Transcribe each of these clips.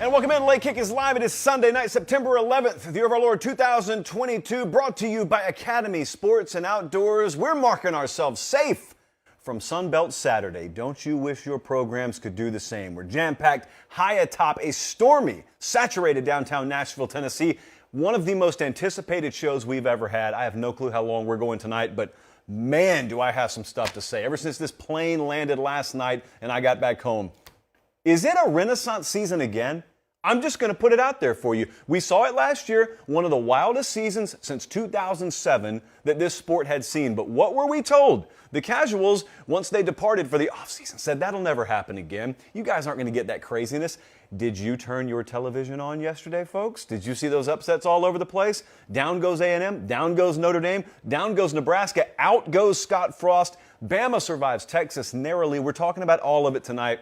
And welcome in. Late Kick is live. It is Sunday night, September 11th, the year of our Lord 2022, brought to you by Academy Sports and Outdoors. We're marking ourselves safe from Sunbelt Saturday. Don't you wish your programs could do the same? We're jam-packed high atop a stormy, saturated downtown Nashville, Tennessee. One of the most anticipated shows we've ever had. I have no clue how long we're going tonight, but man, do I have some stuff to say. Ever since this plane landed last night and I got back home, is it a Renaissance season again? I'm just going to put it out there for you. We saw it last year, one of the wildest seasons since 2007 that this sport had seen. But what were we told? The casuals, once they departed for the offseason, said that'll never happen again. You guys aren't going to get that craziness. Did you turn your television on yesterday, folks? Did you see those upsets all over the place? Down goes A&M, down goes Notre Dame, down goes Nebraska, out goes Scott Frost. Bama survives Texas narrowly. We're talking about all of it tonight.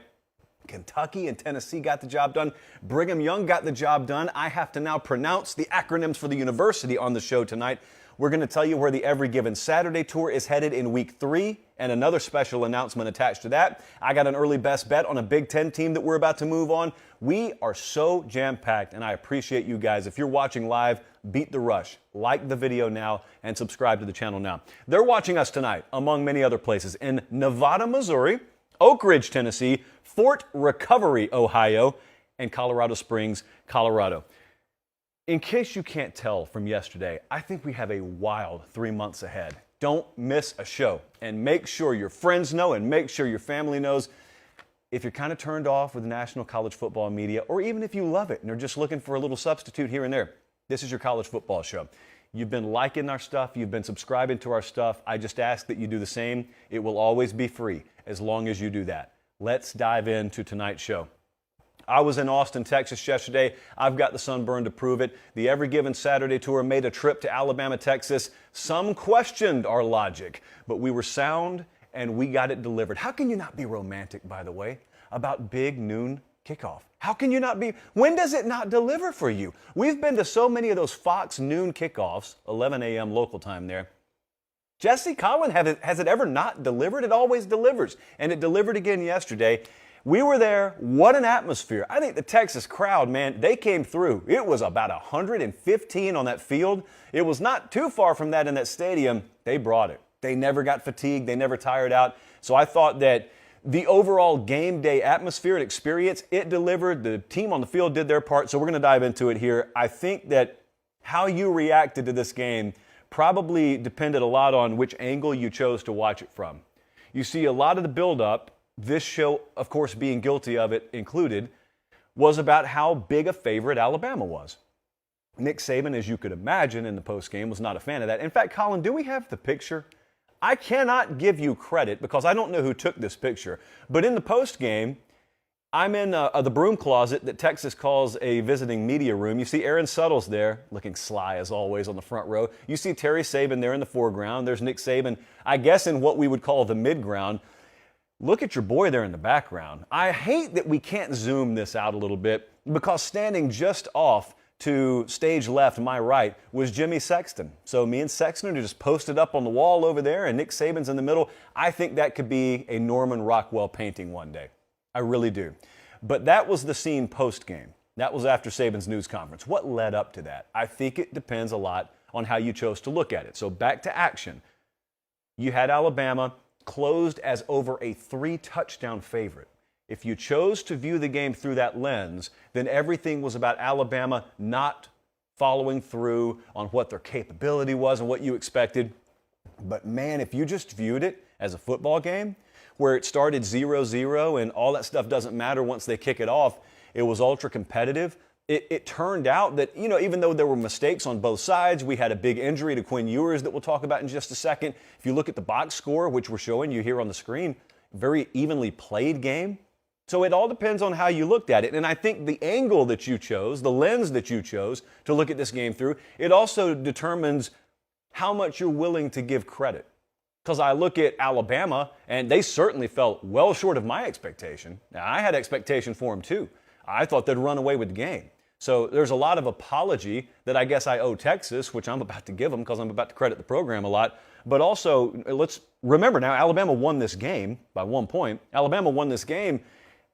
Kentucky and Tennessee got the job done. Brigham Young got the job done. I have to now pronounce the acronyms for the university on the show tonight. We're going to tell you where the Every Given Saturday tour is headed in week 3 and another special announcement attached to that. I got an early best bet on a Big Ten team that we're about to move on. We are so jam-packed, and I appreciate you guys. If you're watching live, beat the rush. Like the video now and subscribe to the channel now. They're watching us tonight, among many other places, in Nevada, Missouri, Oak Ridge, Tennessee, Fort Recovery, Ohio, and Colorado Springs, Colorado. In case you can't tell from yesterday, I think we have a wild 3 months ahead. Don't miss a show, and make sure your friends know and make sure your family knows. If you're kind of turned off with national college football media, or even if you love it and are just looking for a little substitute here and there, this is your college football show. You've been liking our stuff. You've been subscribing to our stuff. I just ask that you do the same. It will always be free as long as you do that. Let's dive into tonight's show. I was in Austin, Texas yesterday. I've got the sunburn to prove it. The Every Given Saturday tour made a trip to Alabama-Texas. Some questioned our logic, but we were sound and we got it delivered. How can you not be romantic, by the way, about big noon kickoff? How can you not be? When does it not deliver for you? We've been to so many of those Fox noon kickoffs, 11 a.m. local time there. Jesse Collin, has it ever not delivered? It always delivers, and it delivered again yesterday. We were there. What an atmosphere. I think the Texas crowd, man, they came through. It was about 115 on that field. It was not too far from that in that stadium. They brought it. They never got fatigued. They never tired out. So I thought that the overall game day atmosphere and experience, it delivered. The team on the field did their part, so we're going to dive into it here. I think that how you reacted to this game probably depended a lot on which angle you chose to watch it from. You see, a lot of the build-up, this show, of course, being guilty of it included, was about how big a favorite Alabama was. Nick Saban, as you could imagine in the postgame, was not a fan of that. In fact, Colin, do we have the picture? I cannot give you credit because I don't know who took this picture. But in the postgame, I'm in the broom closet that Texas calls a visiting media room. You see Aaron Suttles there, looking sly as always on the front row. You see Terry Saban there in the foreground. There's Nick Saban, I guess, in what we would call the midground. Look at your boy there in the background. I hate that we can't zoom this out a little bit because standing just off to stage left, my right, was Jimmy Sexton. So me and Sexton are just posted up on the wall over there, and Nick Saban's in the middle. I think that could be a Norman Rockwell painting one day. I really do. But that was the scene post-game. That was after Saban's news conference. What led up to that? I think it depends a lot on how you chose to look at it. So back to action. You had Alabama closed as over a 3-touchdown favorite. If you chose to view the game through that lens, then everything was about Alabama not following through on what their capability was and what you expected. But man, if you just viewed it as a football game, where it started 0-0 and all that stuff doesn't matter once they kick it off, it was ultra competitive. It turned out that, even though there were mistakes on both sides, we had a big injury to Quinn Ewers that we'll talk about in just a second. If you look at the box score, which we're showing you here on the screen, very evenly played game. So it all depends on how you looked at it. And I think the angle that you chose, the lens that you chose to look at this game through, it also determines how much you're willing to give credit. Because I look at Alabama, and they certainly fell well short of my expectation. Now, I had expectation for them, too. I thought they'd run away with the game. So there's a lot of apology that I guess I owe Texas, which I'm about to give them because I'm about to credit the program a lot. But also, let's remember now, Alabama won this game by 1 point. Alabama won this game,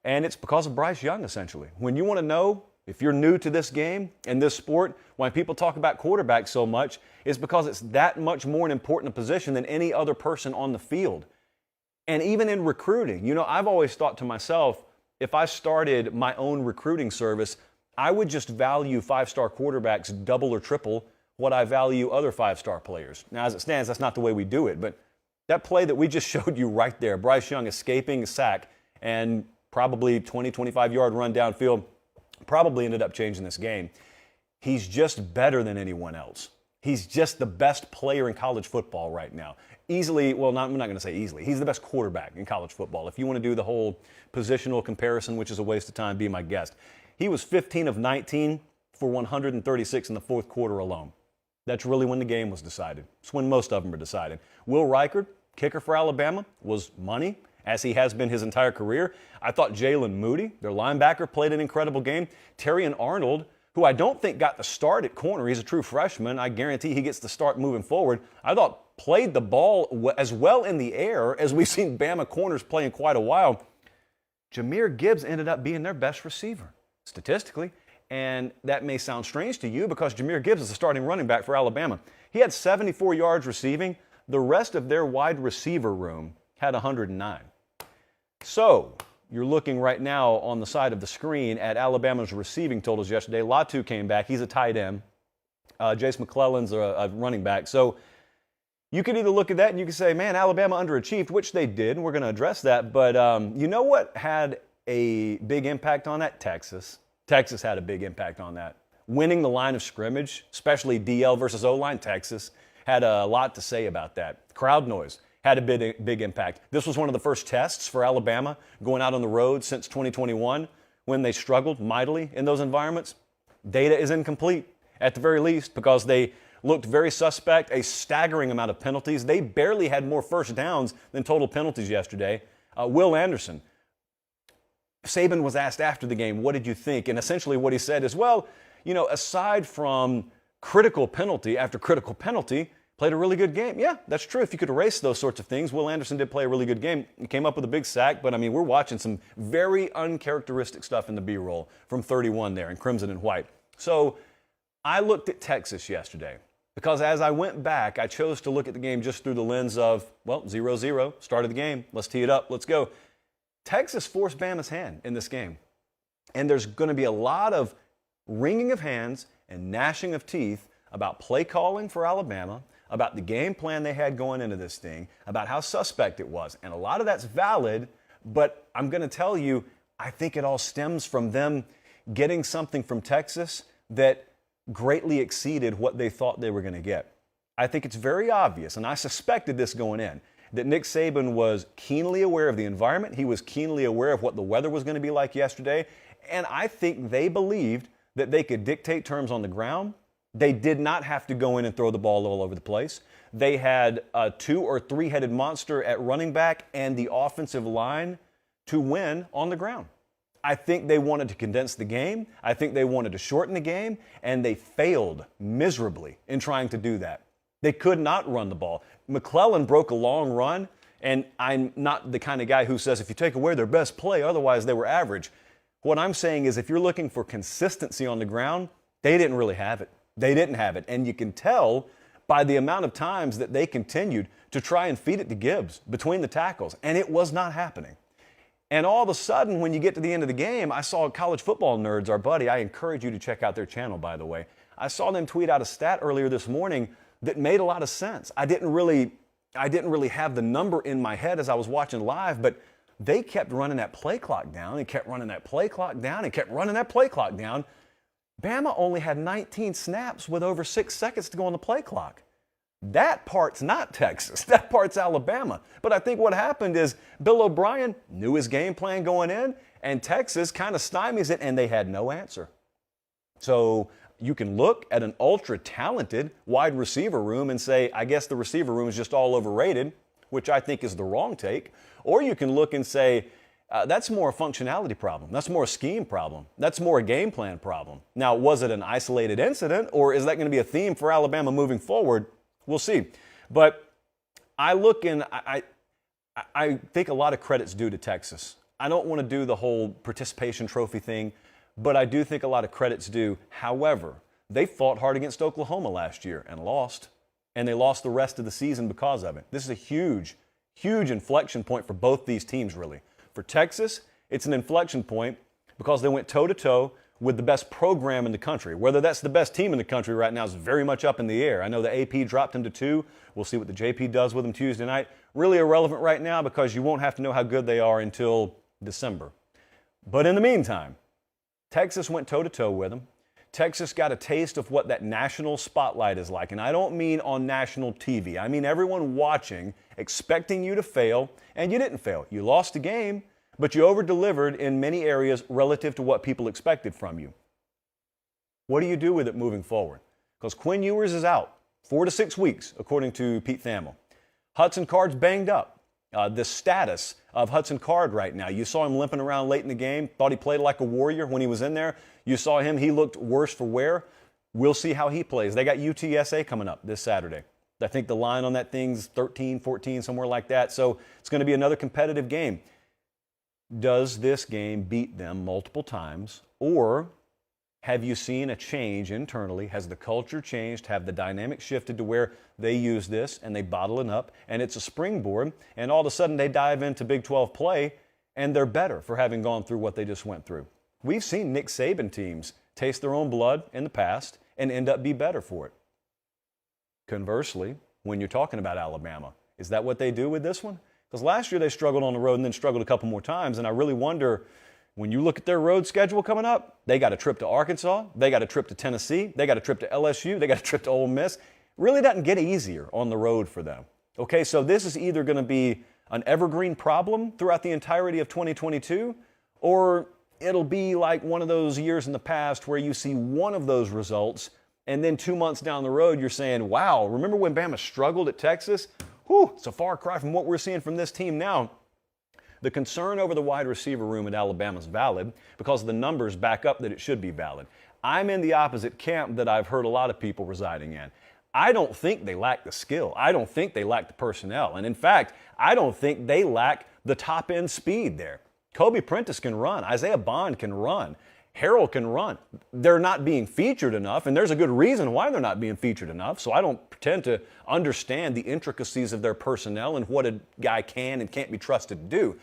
and it's because of Bryce Young, essentially. When you want to know If you're new to this game and this sport, when people talk about quarterback so much, it's because it's that much more an important position than any other person on the field. And even in recruiting, I've always thought to myself, if I started my own recruiting service, I would just value five-star quarterbacks double or triple what I value other five-star players. Now, as it stands, that's not the way we do it, but that play that we just showed you right there, Bryce Young escaping a sack and probably 20, 25-yard run downfield, probably ended up changing this game. He's just better than anyone else. He's just the best player in college football right now. Easily, well, I'm not going to say easily. He's the best quarterback in college football. If you want to do the whole positional comparison, which is a waste of time, be my guest. He was 15 of 19 for 136 in the fourth quarter alone. That's really when the game was decided. It's when most of them are decided. Will Reichard, kicker for Alabama, was money, as he has been his entire career. I thought Jalen Moody, their linebacker, played an incredible game. Terrion Arnold, who I don't think got the start at corner. He's a true freshman. I guarantee he gets the start moving forward. I thought played the ball as well in the air as we've seen Bama corners play in quite a while. Jahmyr Gibbs ended up being their best receiver, statistically. And that may sound strange to you because Jahmyr Gibbs is the starting running back for Alabama. He had 74 yards receiving. The rest of their wide receiver room had 109. So you're looking right now on the side of the screen at Alabama's receiving totals yesterday. Latu came back. He's a tight end. Jace McClellan's a running back. So you could either look at that and you could say, man, Alabama underachieved, which they did, and we're going to address that. But you know what had a big impact on that? Texas. Texas had a big impact on that. Winning the line of scrimmage, especially DL versus O-line, Texas had a lot to say about that. Crowd noise had a big impact. This was one of the first tests for Alabama going out on the road since 2021 when they struggled mightily in those environments. Data is incomplete at the very least because they looked very suspect, a staggering amount of penalties. They barely had more first downs than total penalties yesterday. Will Anderson, Saban was asked after the game, what did you think? And essentially what he said is, well, aside from critical penalty after critical penalty, played a really good game. Yeah, that's true. If you could erase those sorts of things, Will Anderson did play a really good game. He came up with a big sack, but we're watching some very uncharacteristic stuff in the B-roll from 31 there in crimson and white. So I looked at Texas yesterday because as I went back, I chose to look at the game just through the lens of, 0-0, start of the game. Let's tee it up. Let's go. Texas forced Bama's hand in this game. And there's going to be a lot of wringing of hands and gnashing of teeth about play calling for Alabama, about the game plan they had going into this thing, about how suspect it was. And a lot of that's valid, but I'm going to tell you, I think it all stems from them getting something from Texas that greatly exceeded what they thought they were going to get. I think it's very obvious, and I suspected this going in, that Nick Saban was keenly aware of the environment. He was keenly aware of what the weather was going to be like yesterday. And I think they believed that they could dictate terms on the ground. They did not have to go in and throw the ball all over the place. They had a 2- or 3-headed monster at running back and the offensive line to win on the ground. I think they wanted to condense the game. I think they wanted to shorten the game, and they failed miserably in trying to do that. They could not run the ball. McClellan broke a long run, and I'm not the kind of guy who says if you take away their best play, otherwise they were average. What I'm saying is if you're looking for consistency on the ground, they didn't really have it. They didn't have it. And you can tell by the amount of times that they continued to try and feed it to Gibbs between the tackles, and it was not happening. And all of a sudden, when you get to the end of the game, I saw College Football Nerds, our buddy. I encourage you to check out their channel, by the way. I saw them tweet out a stat earlier this morning that made a lot of sense. I didn't really have the number in my head as I was watching live, but they kept running that play clock down and kept running that play clock down and kept running that play clock down. Bama only had 19 snaps with over 6 seconds to go on the play clock. That part's not Texas. That part's Alabama. But I think what happened is Bill O'Brien knew his game plan going in, and Texas kind of stymies it, and they had no answer. So you can look at an ultra-talented wide receiver room and say, I guess the receiver room is just all overrated, which I think is the wrong take. Or you can look and say, that's more a functionality problem. That's more a scheme problem. That's more a game plan problem. Now, was it an isolated incident, or is that going to be a theme for Alabama moving forward? We'll see. But I look and I think a lot of credit's due to Texas. I don't want to do the whole participation trophy thing, but I do think a lot of credit's due. However, they fought hard against Oklahoma last year and lost, and they lost the rest of the season because of it. This is a huge, huge inflection point for both these teams, really. For Texas, it's an inflection point because they went toe-to-toe with the best program in the country. Whether that's the best team in the country right now is very much up in the air. I know the AP dropped them to 2. We'll see what the JP does with them Tuesday night. Really irrelevant right now because you won't have to know how good they are until December. But in the meantime, Texas went toe-to-toe with them. Texas got a taste of what that national spotlight is like. And I don't mean on national TV. I mean everyone watching, expecting you to fail, and you didn't fail. You lost a game, but you over-delivered in many areas relative to what people expected from you. What do you do with it moving forward? Because Quinn Ewers is out 4 to 6 weeks, according to Pete Thamel. Hudson Card's banged up. The status of Hudson Card right now, you saw him limping around late in the game, thought he played like a warrior when he was in there. You saw him, he looked worse for wear. We'll see how he plays. They got UTSA coming up this Saturday. I think the line on that thing's 13, 14, somewhere like that. So it's going to be another competitive game. Does this game beat them multiple times, or have you seen a change internally? Has the culture changed? Have the dynamics shifted to where they use this and they bottle it up and it's a springboard and all of a sudden they dive into Big 12 play and they're better for having gone through what they just went through? We've seen Nick Saban teams taste their own blood in the past and end up be better for it. Conversely, when you're talking about Alabama, is that what they do with this one? Because last year they struggled on the road and then struggled a couple more times, and I really wonder, when you look at their road schedule coming up, they got a trip to Arkansas, they got a trip to Tennessee, they got a trip to LSU, they got a trip to Ole Miss. Really doesn't get easier on the road for them. Okay, so this is either going to be an evergreen problem throughout the entirety of 2022, or it'll be like one of those years in the past where you see one of those results, and then 2 months down the road you're saying, wow, remember when Bama struggled at Texas? Whew, it's a far cry from what we're seeing from this team now. The concern over the wide receiver room at Alabama is valid because the numbers back up that it should be valid. I'm in the opposite camp that I've heard a lot of people residing in. I don't think they lack the skill. I don't think they lack the personnel. And in fact, I don't think they lack the top-end speed there. Kobe Prentice can run. Isaiah Bond can run. Harrell can run. They're not being featured enough, and there's a good reason why they're not being featured enough, so I don't pretend to understand the intricacies of their personnel and what a guy can and can't be trusted to do.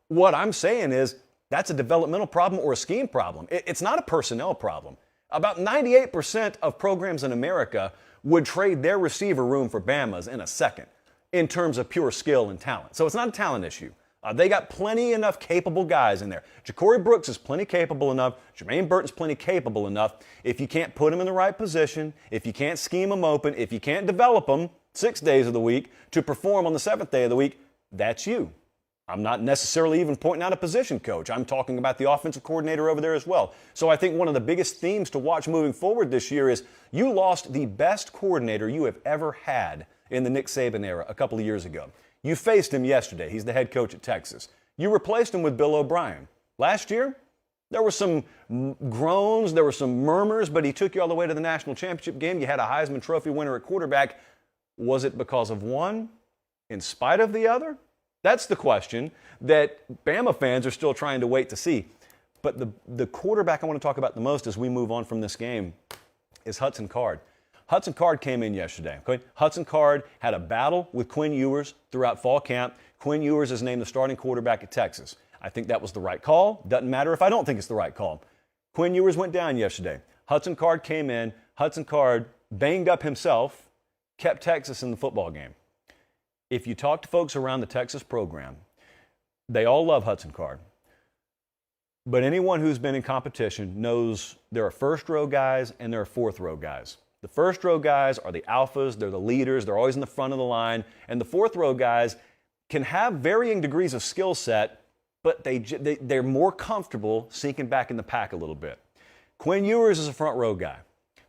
What I'm saying is that's a developmental problem or a scheme problem. It's not a personnel problem. About 98% of programs in America would trade their receiver room for Bama's in a second in terms of pure skill and talent. So it's not a talent issue. They got plenty enough capable guys in there. Ja'Cory Brooks is plenty capable enough. Jermaine Burton's plenty capable enough. If you can't put them in the right position, if you can't scheme them open, if you can't develop them 6 days of the week to perform on the 7th day of the week, that's you. I'm not necessarily even pointing out a position coach. I'm talking about the offensive coordinator over there as well. So I think one of the biggest themes to watch moving forward this year is you lost the best coordinator you have ever had in the Nick Saban era a couple of years ago. You faced him yesterday. He's the head coach at Texas. You replaced him with Bill O'Brien. Last year, there were some groans, there were some murmurs, but he took you all the way to the national championship game. You had a Heisman Trophy winner at quarterback. Was it because of one in spite of the other? That's the question that Bama fans are still trying to wait to see. But the quarterback I want to talk about the most as we move on from this game is Hudson Card. Hudson Card came in yesterday. Okay? Hudson Card had a battle with Quinn Ewers throughout fall camp. Quinn Ewers is named the starting quarterback at Texas. I think that was the right call. Doesn't matter if I don't think it's the right call. Quinn Ewers went down yesterday. Hudson Card came in. Hudson Card banged up himself, kept Texas in the football game. If you talk to folks around the Texas program, they all love Hudson Card. But anyone who's been in competition knows there are first-row guys and there are fourth-row guys. The first-row guys are the alphas, they're the leaders, they're always in the front of the line. And the fourth-row guys can have varying degrees of skill set, but they're more comfortable sinking back in the pack a little bit. Quinn Ewers is a front-row guy.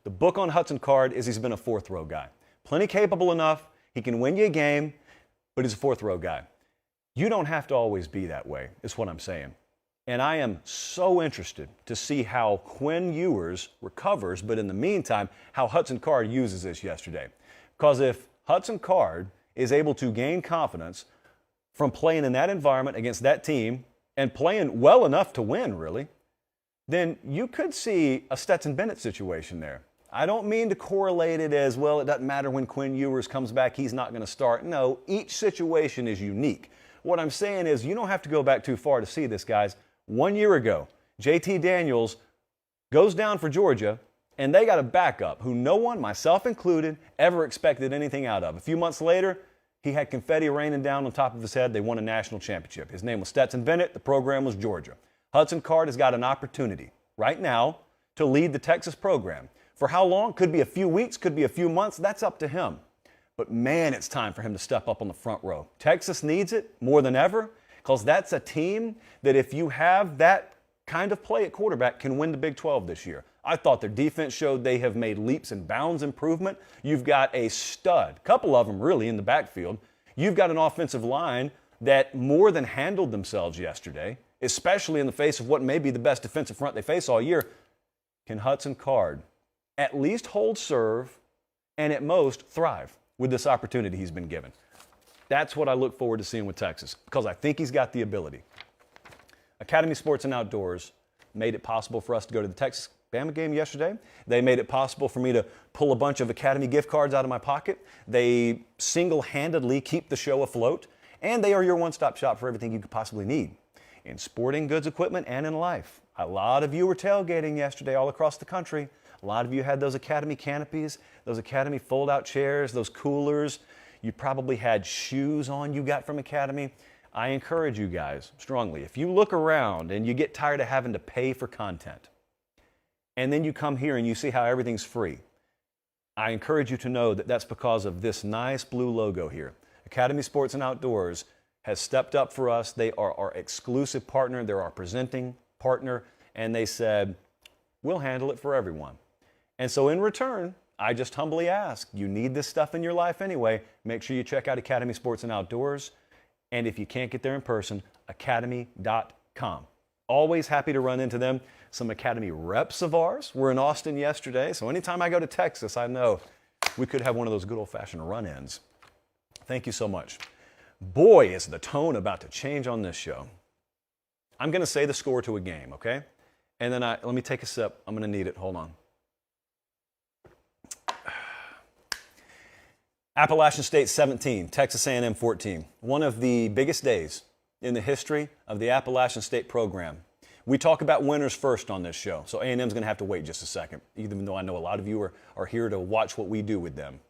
The book on Hudson Card is he's been a fourth-row guy. Plenty capable enough, he can win you a game, but he's a fourth-row guy. You don't have to always be that way, is what I'm saying. And I am so interested to see how Quinn Ewers recovers, but in the meantime, how Hudson Card uses this yesterday. Because if Hudson Card is able to gain confidence from playing in that environment against that team and playing well enough to win, really, then you could see a Stetson Bennett situation there. I don't mean to correlate it as, well, it doesn't matter when Quinn Ewers comes back, he's not going to start. No, each situation is unique. What I'm saying is you don't have to go back too far to see this, guys. 1 year ago, JT Daniels goes down for Georgia, and they got a backup who no one, myself included, ever expected anything out of. A few months later, he had confetti raining down on top of his head. They won a national championship. His name was Stetson Bennett. The program was Georgia. Hudson Card has got an opportunity right now to lead the Texas program. For how long? Could be a few weeks, could be a few months. That's up to him. But man, it's time for him to step up on the front row. Texas needs it more than ever because that's a team that if you have that kind of play at quarterback can win the Big 12 this year. I thought their defense showed they have made leaps and bounds improvement. You've got a stud, couple of them really in the backfield. You've got an offensive line that more than handled themselves yesterday, especially in the face of what may be the best defensive front they face all year. Can Hudson Card at least hold serve and at most thrive with this opportunity he's been given? That's what I look forward to seeing with Texas because I think he's got the ability. Academy Sports and Outdoors made it possible for us to go to the Texas Bama game yesterday. They made it possible for me to pull a bunch of Academy gift cards out of my pocket. They single-handedly keep the show afloat, and they are your one-stop shop for everything you could possibly need in sporting goods equipment and in life. A lot of you were tailgating yesterday all across the country. A lot of you had those Academy canopies, those Academy fold-out chairs, those coolers. You probably had shoes on you got from Academy. I encourage you guys strongly, if you look around and you get tired of having to pay for content, and then you come here and you see how everything's free, I encourage you to know that that's because of this nice blue logo here. Academy Sports and Outdoors has stepped up for us. They are our exclusive partner. They're our presenting partner. And they said, we'll handle it for everyone. And so in return, I just humbly ask, you need this stuff in your life anyway, make sure you check out Academy Sports and Outdoors. And if you can't get there in person, academy.com. Always happy to run into them. Some Academy reps of ours were in Austin yesterday, so anytime I go to Texas, I know we could have one of those good old-fashioned run-ins. Thank you so much. Boy, is the tone about to change on this show. I'm going to say the score to a game, okay? And then let me take a sip. I'm going to need it. Hold on. Appalachian State 17, Texas A&M 14. One of the biggest days in the history of the Appalachian State program. We talk about winners first on this show, so A&M's going to have to wait just a second, even though I know a lot of you are here to watch what we do with them.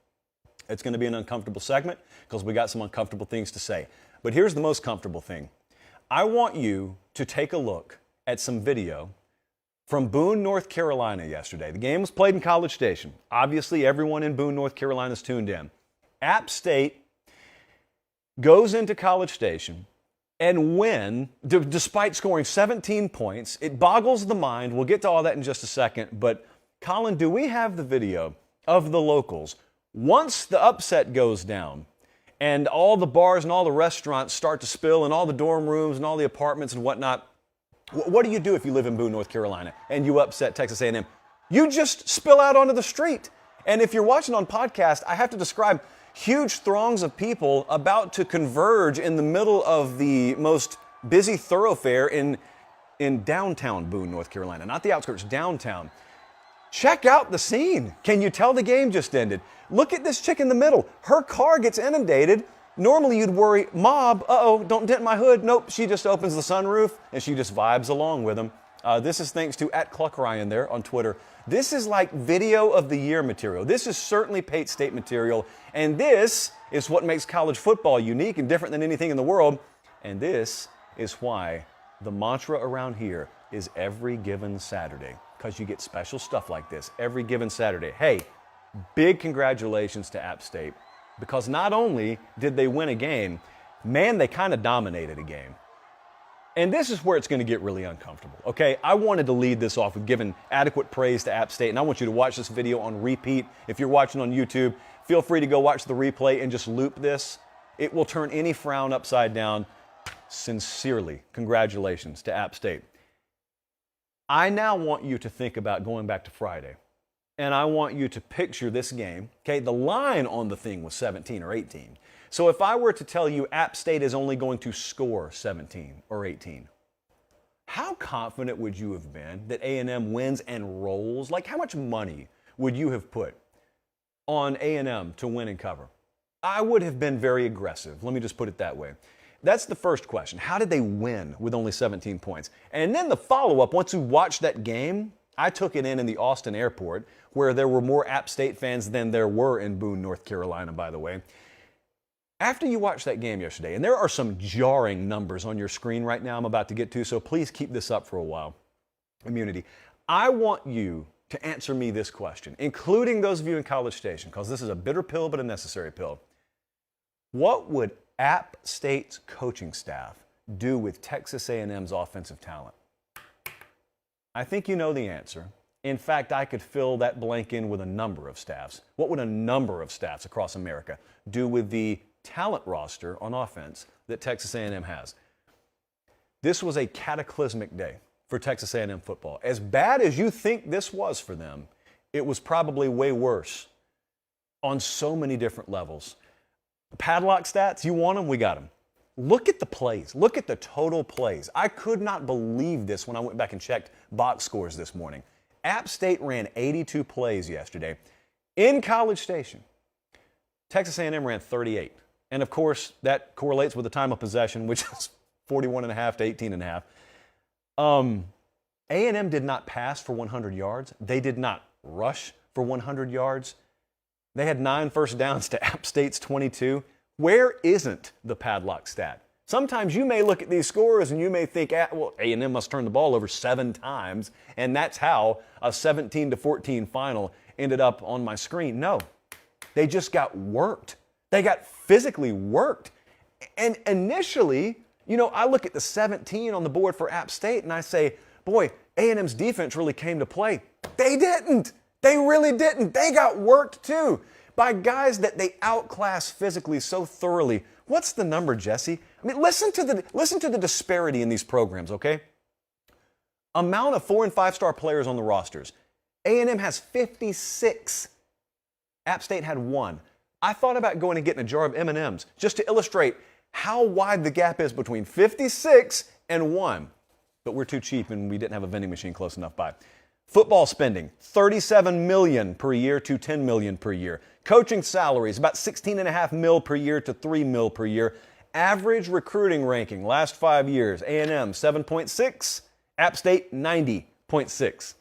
It's going to be an uncomfortable segment because we got some uncomfortable things to say. But here's the most comfortable thing. I want you to take a look at some video from Boone, North Carolina yesterday. The game was played in College Station. Obviously, everyone in Boone, North Carolina is tuned in. App State goes into College Station and win, despite scoring 17 points. It boggles the mind. We'll get to all that in just a second. But, Colin, do we have the video of the locals? Once the upset goes down and all the bars and all the restaurants start to spill and all the dorm rooms and all the apartments and whatnot, what do you do if you live in Boone, North Carolina, and you upset Texas A&M? You just spill out onto the street. And if you're watching on podcast, I have to describe huge throngs of people about to converge in the middle of the most busy thoroughfare in downtown Boone, North Carolina. Not the outskirts, downtown. Check out the scene. Can you tell the game just ended? Look at this chick in the middle. Her car gets inundated. Normally you'd worry, mob, uh-oh, don't dent my hood. Nope, she just opens the sunroof and she just vibes along with them. This is thanks to @CluckRyan there on Twitter. This is like video of the year material. This is certainly Pate State material. And this is what makes college football unique and different than anything in the world. And this is why the mantra around here is every given Saturday, because you get special stuff like this every given Saturday. Hey, big congratulations to App State, because not only did they win a game, man, they kind of dominated a game. And this is where it's going to get really uncomfortable, okay? I wanted to lead this off with giving adequate praise to App State, and I want you to watch this video on repeat. If you're watching on YouTube, feel free to go watch the replay and just loop this. It will turn any frown upside down. Sincerely, congratulations to App State. I now want you to think about going back to Friday, and I want you to picture this game, okay? The line on the thing was 17 or 18. So if I were to tell you App State is only going to score 17 or 18, how confident would you have been that A&M wins and rolls? Like, how much money would you have put on A&M to win and cover? I would have been very aggressive. Let me just put it that way. That's the first question. How did they win with only 17 points? And then the follow-up, once we watched that game, I took it in the Austin airport, where there were more App State fans than there were in Boone, North Carolina, by the way. After you watched that game yesterday, and there are some jarring numbers on your screen right now I'm about to get to, so please keep this up for a while, community. I want you to answer me this question, including those of you in College Station, because this is a bitter pill but a necessary pill. What would App State's coaching staff do with Texas A&M's offensive talent? I think you know the answer. In fact, I could fill that blank in with a number of staffs. What would a number of staffs across America do with the talent roster on offense that Texas A&M has? This was a cataclysmic day for Texas A&M football. As bad as you think this was for them, it was probably way worse on so many different levels. Padlock stats, you want them? We got them. Look at the plays. Look at the total plays. I could not believe this when I went back and checked box scores this morning. App State ran 82 plays yesterday. In College Station, Texas A&M ran 38. And of course, that correlates with the time of possession, which is 41.5 to 18.5. A&M did not pass for 100 yards. They did not rush for 100 yards. They had 9 first downs to App State's 22. Where isn't the padlock stat? Sometimes you may look at these scores and you may think, well, A&M must turn the ball over 7 times, and that's how a 17-14 final ended up on my screen. No, they just got worked. They got physically worked. And initially, I look at the 17 on the board for App State and I say, boy, A&M's defense really came to play. They didn't. They really didn't. They got worked too by guys that they outclassed physically so thoroughly. What's the number, Jesse? I mean, listen to the disparity in these programs, okay? Amount of 4- and 5-star players on the rosters. A&M has 56. App State had 1. I thought about going and getting a jar of M&Ms just to illustrate how wide the gap is between 56 and 1. But we're too cheap and we didn't have a vending machine close enough by. Football spending, $37 million per year to $10 million per year. Coaching salaries, about $16.5 million per year to $3 million per year. Average recruiting ranking, last 5 years, A&M 7.6, App State 90.6.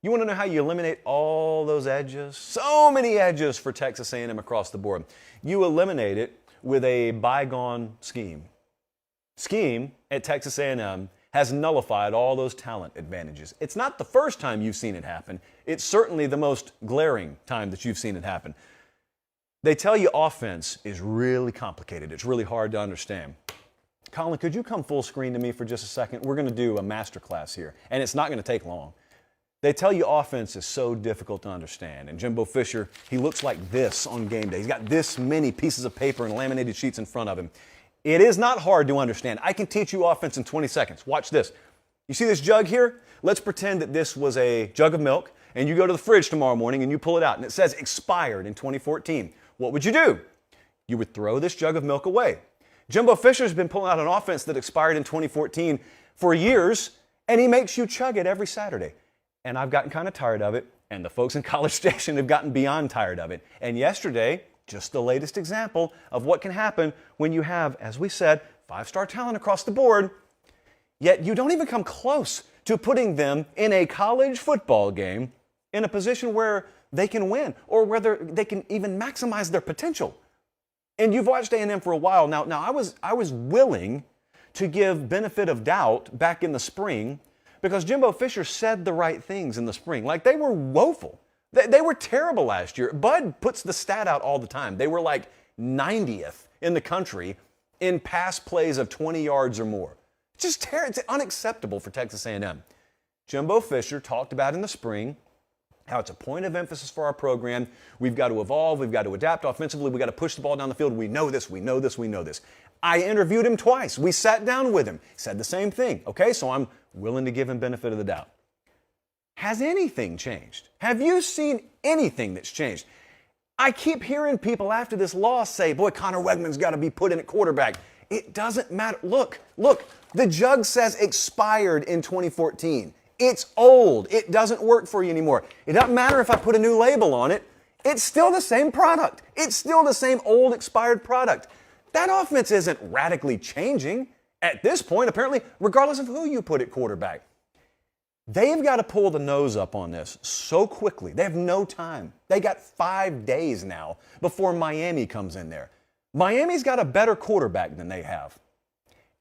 You want to know how you eliminate all those edges? So many edges for Texas A&M across the board. You eliminate it with a bygone scheme. Scheme at Texas A&M has nullified all those talent advantages. It's not the first time you've seen it happen. It's certainly the most glaring time that you've seen it happen. They tell you offense is really complicated. It's really hard to understand. Colin, could you come full screen to me for just a second? We're going to do a master class here, and it's not going to take long. They tell you offense is so difficult to understand, and Jimbo Fisher, he looks like this on game day. He's got this many pieces of paper and laminated sheets in front of him. It is not hard to understand. I can teach you offense in 20 seconds. Watch this. You see this jug here? Let's pretend that this was a jug of milk, and you go to the fridge tomorrow morning and you pull it out, and it says expired in 2014. What would you do? You would throw this jug of milk away. Jimbo Fisher's been pulling out an offense that expired in 2014 for years, and he makes you chug it every Saturday. And I've gotten kind of tired of it, and the folks in College Station have gotten beyond tired of it. And yesterday, just the latest example of what can happen when you have, as we said, 5-star talent across the board, yet you don't even come close to putting them in a college football game in a position where they can win or whether they can even maximize their potential. And you've watched A&M for a while now. Now, I was willing to give benefit of doubt back in the spring because Jimbo Fisher said the right things in the spring. Like, they were woeful. They were terrible last year. Bud puts the stat out all the time. They were like 90th in the country in pass plays of 20 yards or more. Just it's unacceptable for Texas A&M. Jimbo Fisher talked about in the spring how it's a point of emphasis for our program. We've got to evolve. We've got to adapt offensively. We've got to push the ball down the field. We know this. We know this. We know this. I interviewed him twice. We sat down with him. He said the same thing. Okay, so I'm willing to give him benefit of the doubt. Has anything changed? Have you seen anything that's changed? I keep hearing people after this loss say, boy, Connor Wegman's got to be put in at quarterback. It doesn't matter. Look, the jug says expired in 2014. It's old. It doesn't work for you anymore. It doesn't matter if I put a new label on it. It's still the same product. It's still the same old expired product. That offense isn't radically changing at this point, apparently, regardless of who you put at quarterback. They've got to pull the nose up on this so quickly. They have no time. They got 5 days now before Miami comes in there. Miami's got a better quarterback than they have.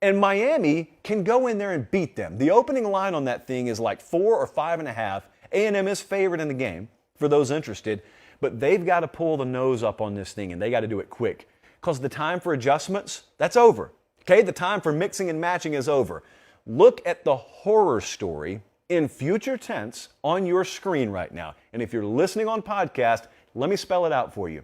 And Miami can go in there and beat them. The opening line on that thing is like 4 or 5.5. A&M is favored in the game for those interested. But they've got to pull the nose up on this thing, and they got to do it quick. Because the time for adjustments, that's over. Okay, the time for mixing and matching is over. Look at the horror story in future tense on your screen right now. And if you're listening on podcast, let me spell it out for you.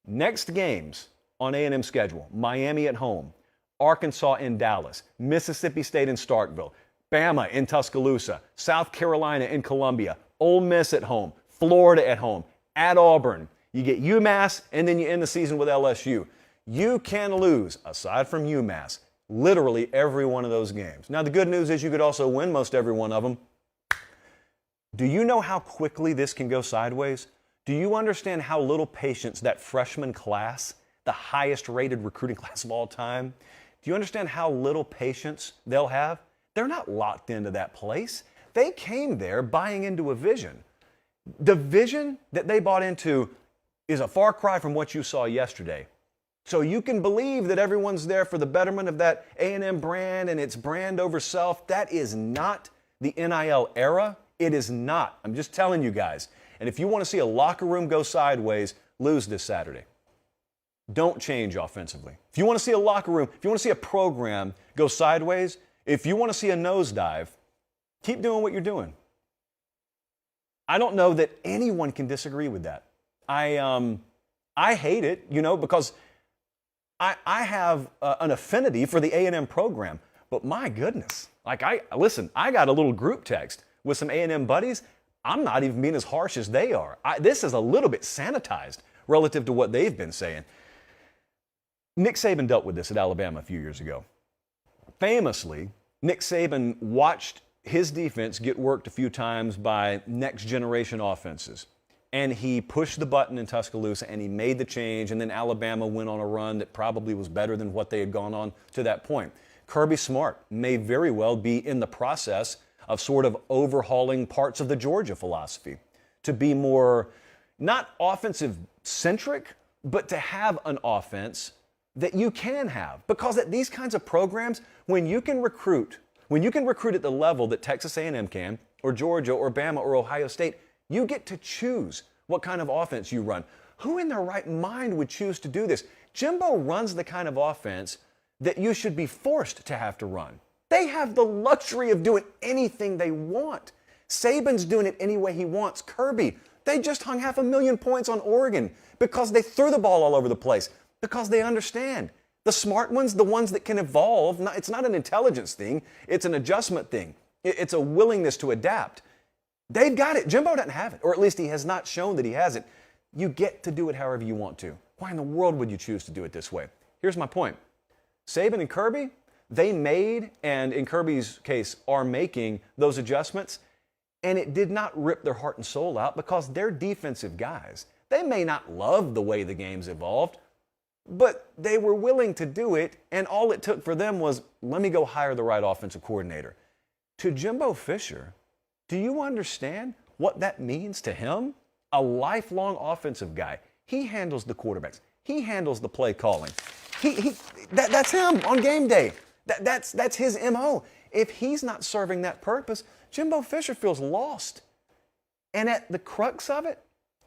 Next games on A&M schedule: Miami at home, Arkansas in Dallas, Mississippi State in Starkville, Bama in Tuscaloosa, South Carolina in Columbia, Ole Miss at home, Florida at home, at Auburn. You get UMass, and then you end the season with LSU. You can lose, aside from UMass, literally every one of those games. Now, the good news is you could also win most every one of them. Do you know how quickly this can go sideways? Do you understand how little patience that freshman class, the highest rated recruiting class of all time, do you understand how little patience they'll have? They're not locked into that place. They came there buying into a vision. The vision that they bought into is a far cry from what you saw yesterday. So you can believe that everyone's there for the betterment of that A&M brand and its brand over self. That is not the NIL era. It is not. I'm just telling you guys. And if you want to see a locker room go sideways, lose this Saturday. Don't change offensively. If you want to see a locker room, if you want to see a program go sideways, if you want to see a nosedive, keep doing what you're doing. I don't know that anyone can disagree with that. I hate it, because I have an affinity for the A&M program, but my goodness, I got a little group text with some A&M buddies. I'm not even being as harsh as they are. This is a little bit sanitized relative to what they've been saying. Nick Saban dealt with this at Alabama a few years ago. Famously, Nick Saban watched his defense get worked a few times by next generation offenses. And he pushed the button in Tuscaloosa, and he made the change, and then Alabama went on a run that probably was better than what they had gone on to that point. Kirby Smart may very well be in the process of sort of overhauling parts of the Georgia philosophy to be more, not offensive-centric, but to have an offense that you can have. Because at these kinds of programs, when you can recruit at the level that Texas A&M can, or Georgia, or Bama, or Ohio State, you get to choose what kind of offense you run. Who in their right mind would choose to do this? Jimbo runs the kind of offense that you should be forced to have to run. They have the luxury of doing anything they want. Saban's doing it any way he wants. Kirby, they just hung 500,000 points on Oregon because they threw the ball all over the place, because they understand. The smart ones, the ones that can evolve, it's not an intelligence thing, it's an adjustment thing. It's a willingness to adapt. They've got it. Jimbo doesn't have it, or at least he has not shown that he has it. You get to do it however you want to. Why in the world would you choose to do it this way? Here's my point. Saban and Kirby, they made, and in Kirby's case, are making those adjustments, and it did not rip their heart and soul out because they're defensive guys. They may not love the way the game's evolved, but they were willing to do it, and all it took for them was, let me go hire the right offensive coordinator. To Jimbo Fisher, do you understand what that means to him? A lifelong offensive guy. He handles the quarterbacks. He handles the play calling. That's him on game day. That's his MO. If he's not serving that purpose, Jimbo Fisher feels lost. And at the crux of it,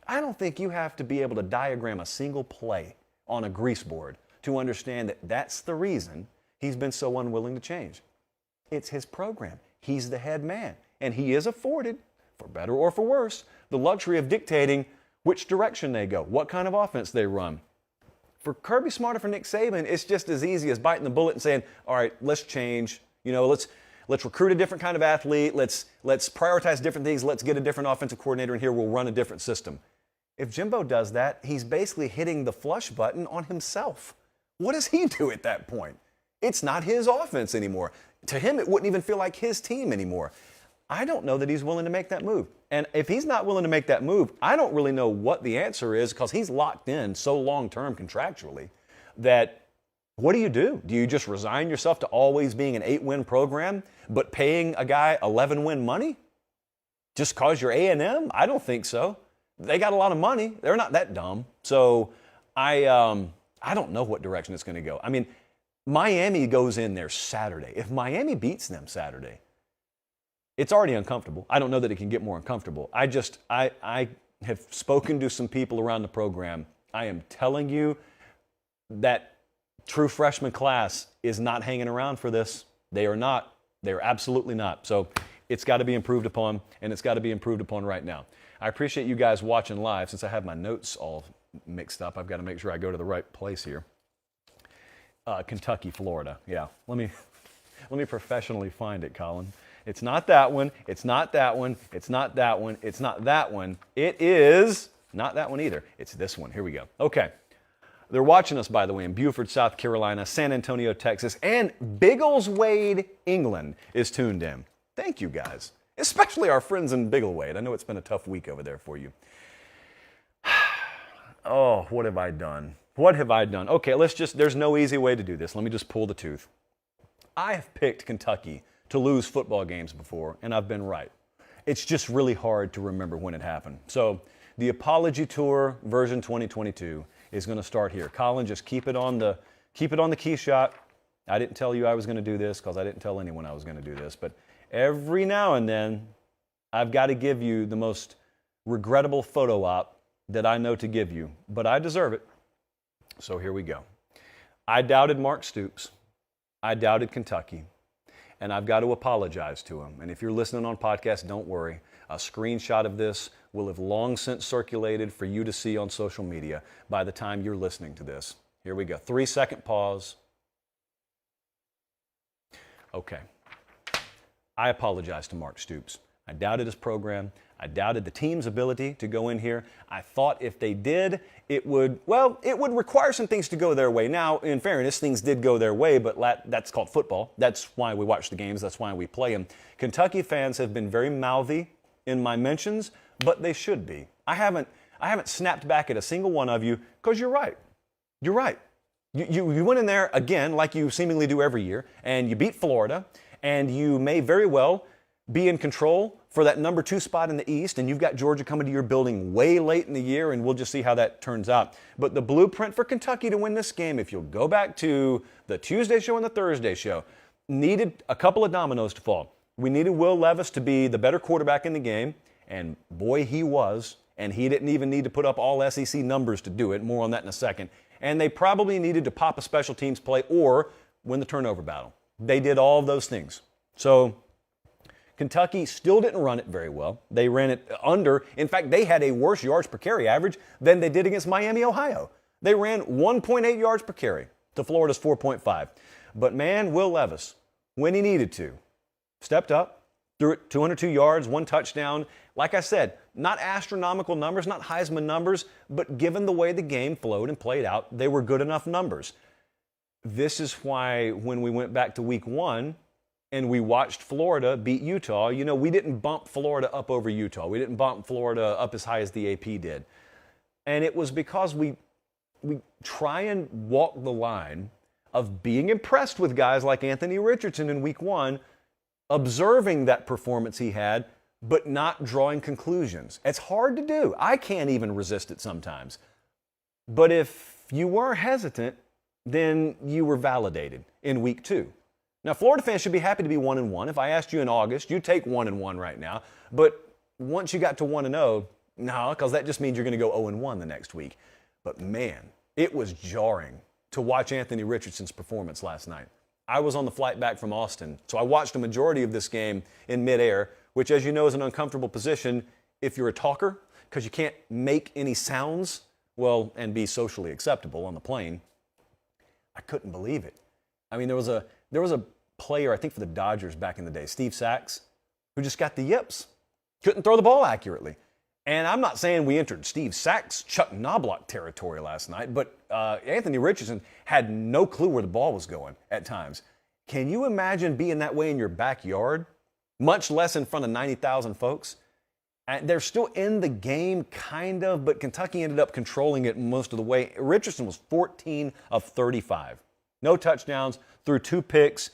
I don't think you have to be able to diagram a single play on a grease board to understand that that's the reason he's been so unwilling to change. It's his program. He's the head man. And he is afforded, for better or for worse, the luxury of dictating which direction they go, what kind of offense they run. For Kirby Smart or for Nick Saban, it's just as easy as biting the bullet and saying, all right, let's change. Let's recruit a different kind of athlete. Let's prioritize different things. Let's get a different offensive coordinator in here. We'll run a different system. If Jimbo does that, he's basically hitting the flush button on himself. what does he do at that point? It's not his offense anymore. To him, it wouldn't even feel like his team anymore. I don't know that he's willing to make that move. And if he's not willing to make that move, I don't really know what the answer is, because he's locked in so long-term contractually that what do? Do you just resign yourself to always being an 8-win program but paying a guy 11-win money just because you're A&M? I don't think so. They got a lot of money. They're not that dumb. So I don't know what direction it's going to go. I mean, Miami goes in there Saturday. If Miami beats them Saturday, it's already uncomfortable. I don't know that it can get more uncomfortable. I have spoken to some people around the program. I am telling you that true freshman class is not hanging around for this. They are not. They are absolutely not. So it's got to be improved upon, and it's got to be improved upon right now. I appreciate you guys watching live. Since I have my notes all mixed up, I've got to make sure I go to the right place here. Kentucky, Florida. Yeah, let me professionally find it, Colin. It's not that one. It's not that one. It's not that one. It's not that one. It is not that one either. It's this one. Here we go. Okay. They're watching us, by the way, in Beaufort, South Carolina, San Antonio, Texas, and Biggleswade, England is tuned in. Thank you, guys. Especially our friends in Biggleswade. I know it's been a tough week over there for you. Oh, what have I done? What have I done? Okay, there's no easy way to do this. Let me just pull the tooth. I have picked Kentucky to lose football games before, and I've been right. It's just really hard to remember when it happened. So the Apology Tour version 2022 is going to start here. Colin, just keep it on the key shot. I didn't tell you I was going to do this because I didn't tell anyone I was going to do this, but every now and then I've got to give you the most regrettable photo op that I know to give you, but I deserve it. So here we go. I doubted Mark Stoops. I doubted Kentucky. And I've got to apologize to him. And if you're listening on podcast, don't worry. A screenshot of this will have long since circulated for you to see on social media by the time you're listening to this. Here we go. 3-second pause. Okay. I apologize to Mark Stoops. I doubted his program. I doubted the team's ability to go in here. I thought if they did, it would require some things to go their way. Now, in fairness, things did go their way, but that's called football. That's why we watch the games. That's why we play them. Kentucky fans have been very mouthy in my mentions, but they should be. I haven't snapped back at a single one of you because you're right. You're right. You went in there again, like you seemingly do every year, and you beat Florida, and you may very well be in control for that number 2 spot in the East, and you've got Georgia coming to your building way late in the year, and we'll just see how that turns out. But the blueprint for Kentucky to win this game, if you'll go back to the Tuesday show and the Thursday show, needed a couple of dominoes to fall. We needed Will Levis to be the better quarterback in the game, and boy, he was, and he didn't even need to put up all SEC numbers to do it. More on that in a second. And they probably needed to pop a special teams play or win the turnover battle. They did all of those things. So Kentucky still didn't run it very well. They ran it under. In fact, they had a worse yards per carry average than they did against Miami, Ohio. They ran 1.8 yards per carry to Florida's 4.5. But man, Will Levis, when he needed to, stepped up, threw it 202 yards, 1 touchdown. Like I said, not astronomical numbers, not Heisman numbers, but given the way the game flowed and played out, they were good enough numbers. This is why when we went back to week 1 and we watched Florida beat Utah, we didn't bump Florida up over Utah. We didn't bump Florida up as high as the AP did. And it was because we try and walk the line of being impressed with guys like Anthony Richardson in week 1, observing that performance he had, but not drawing conclusions. It's hard to do. I can't even resist it sometimes. But if you were hesitant, then you were validated in week 2. Now, Florida fans should be happy to be 1-1. If I asked you in August, you'd take 1-1 right now. But once you got to 1-0, no, because that just means you're going to go 0-1 the next week. But man, it was jarring to watch Anthony Richardson's performance last night. I was on the flight back from Austin, so I watched a majority of this game in midair, which, as you know, is an uncomfortable position if you're a talker, because you can't make any sounds, and be socially acceptable on the plane. I couldn't believe it. I mean, there was a player, I think for the Dodgers back in the day, Steve Sachs, who just got the yips. Couldn't throw the ball accurately. And I'm not saying we entered Steve Sack's Chuck Knobloch territory last night, but Anthony Richardson had no clue where the ball was going at times. Can you imagine being that way in your backyard, much less in front of 90,000 folks? And they're still in the game, kind of, but Kentucky ended up controlling it most of the way. Richardson was 14 of 35. No touchdowns, threw 2 picks.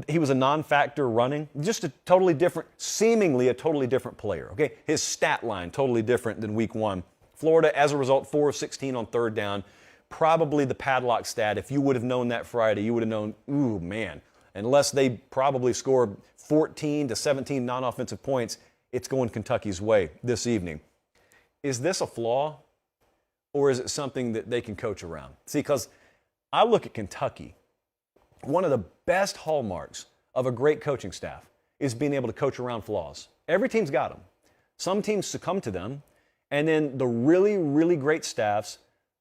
He was a non-factor running, just a totally different, seemingly a totally different player, okay? His stat line, totally different than week 1. Florida, as a result, 4 of 16 on third down. Probably the padlock stat. If you would have known that Friday, you would have known, ooh, man, unless they probably score 14 to 17 non-offensive points, it's going Kentucky's way this evening. Is this a flaw, or is it something that they can coach around? See, because I look at Kentucky, one of the best hallmarks of a great coaching staff is being able to coach around flaws. Every team's got them. Some teams succumb to them, and then the really, really great staffs,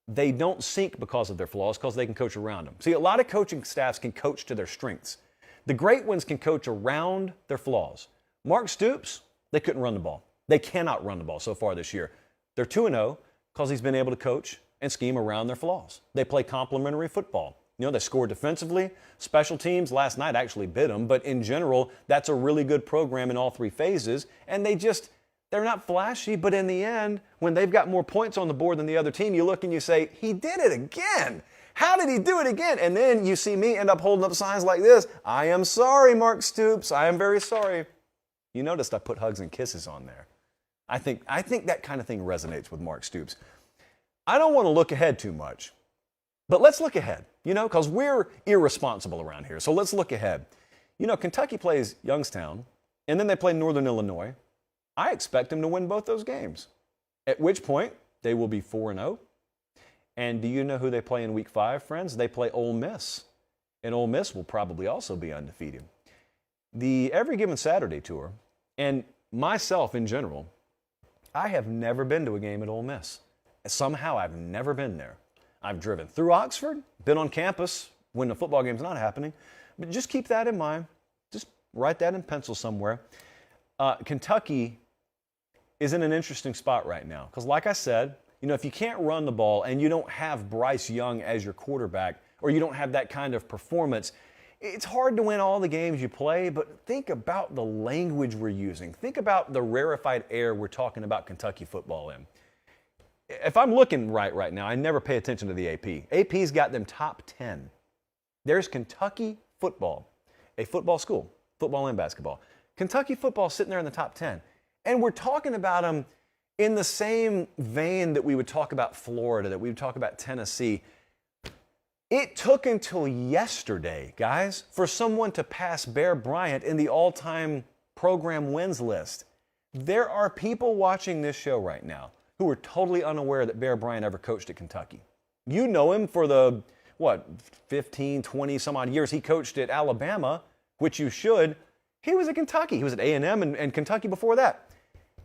they don't sink because of their flaws because they can coach around them. See, a lot of coaching staffs can coach to their strengths. The great ones can coach around their flaws. Mark Stoops, they couldn't run the ball. They cannot run the ball so far this year. They're 2-0 because he's been able to coach and scheme around their flaws. They play complementary football. You know, they score defensively. Special teams last night actually bit them, but in general, that's a really good program in all 3 phases. And they're not flashy, but in the end, when they've got more points on the board than the other team, you look and you say, he did it again. How did he do it again? And then you see me end up holding up signs like this. I am sorry, Mark Stoops. I am very sorry. You noticed I put hugs and kisses on there. I think that kind of thing resonates with Mark Stoops. I don't want to look ahead too much, but let's look ahead, because we're irresponsible around here. So let's look ahead. Kentucky plays Youngstown, and then they play Northern Illinois. I expect them to win both those games, at which point they will be 4-0. And do you know who they play in week 5, friends? They play Ole Miss, and Ole Miss will probably also be undefeated. The Every Given Saturday tour, and myself in general, I have never been to a game at Ole Miss. Somehow I've never been there. I've driven through Oxford, been on campus when the football game's not happening, but just keep that in mind. Just write that in pencil somewhere. Kentucky is in an interesting spot right now because, like I said, if you can't run the ball and you don't have Bryce Young as your quarterback or you don't have that kind of performance, it's hard to win all the games you play, but think about the language we're using. Think about the rarefied air we're talking about Kentucky football in. If I'm looking right now, I never pay attention to the AP. AP's got them top 10. There's Kentucky football, a football school, football and basketball. Kentucky football sitting there in the top 10. And we're talking about them in the same vein that we would talk about Florida, that we would talk about Tennessee. It took until yesterday, guys, for someone to pass Bear Bryant in the all-time program wins list. There are people watching this show right now who are totally unaware that Bear Bryant ever coached at Kentucky. You know him for the, 15, 20 some odd years he coached at Alabama, which you should. He was at Kentucky. He was at A&M and Kentucky before that.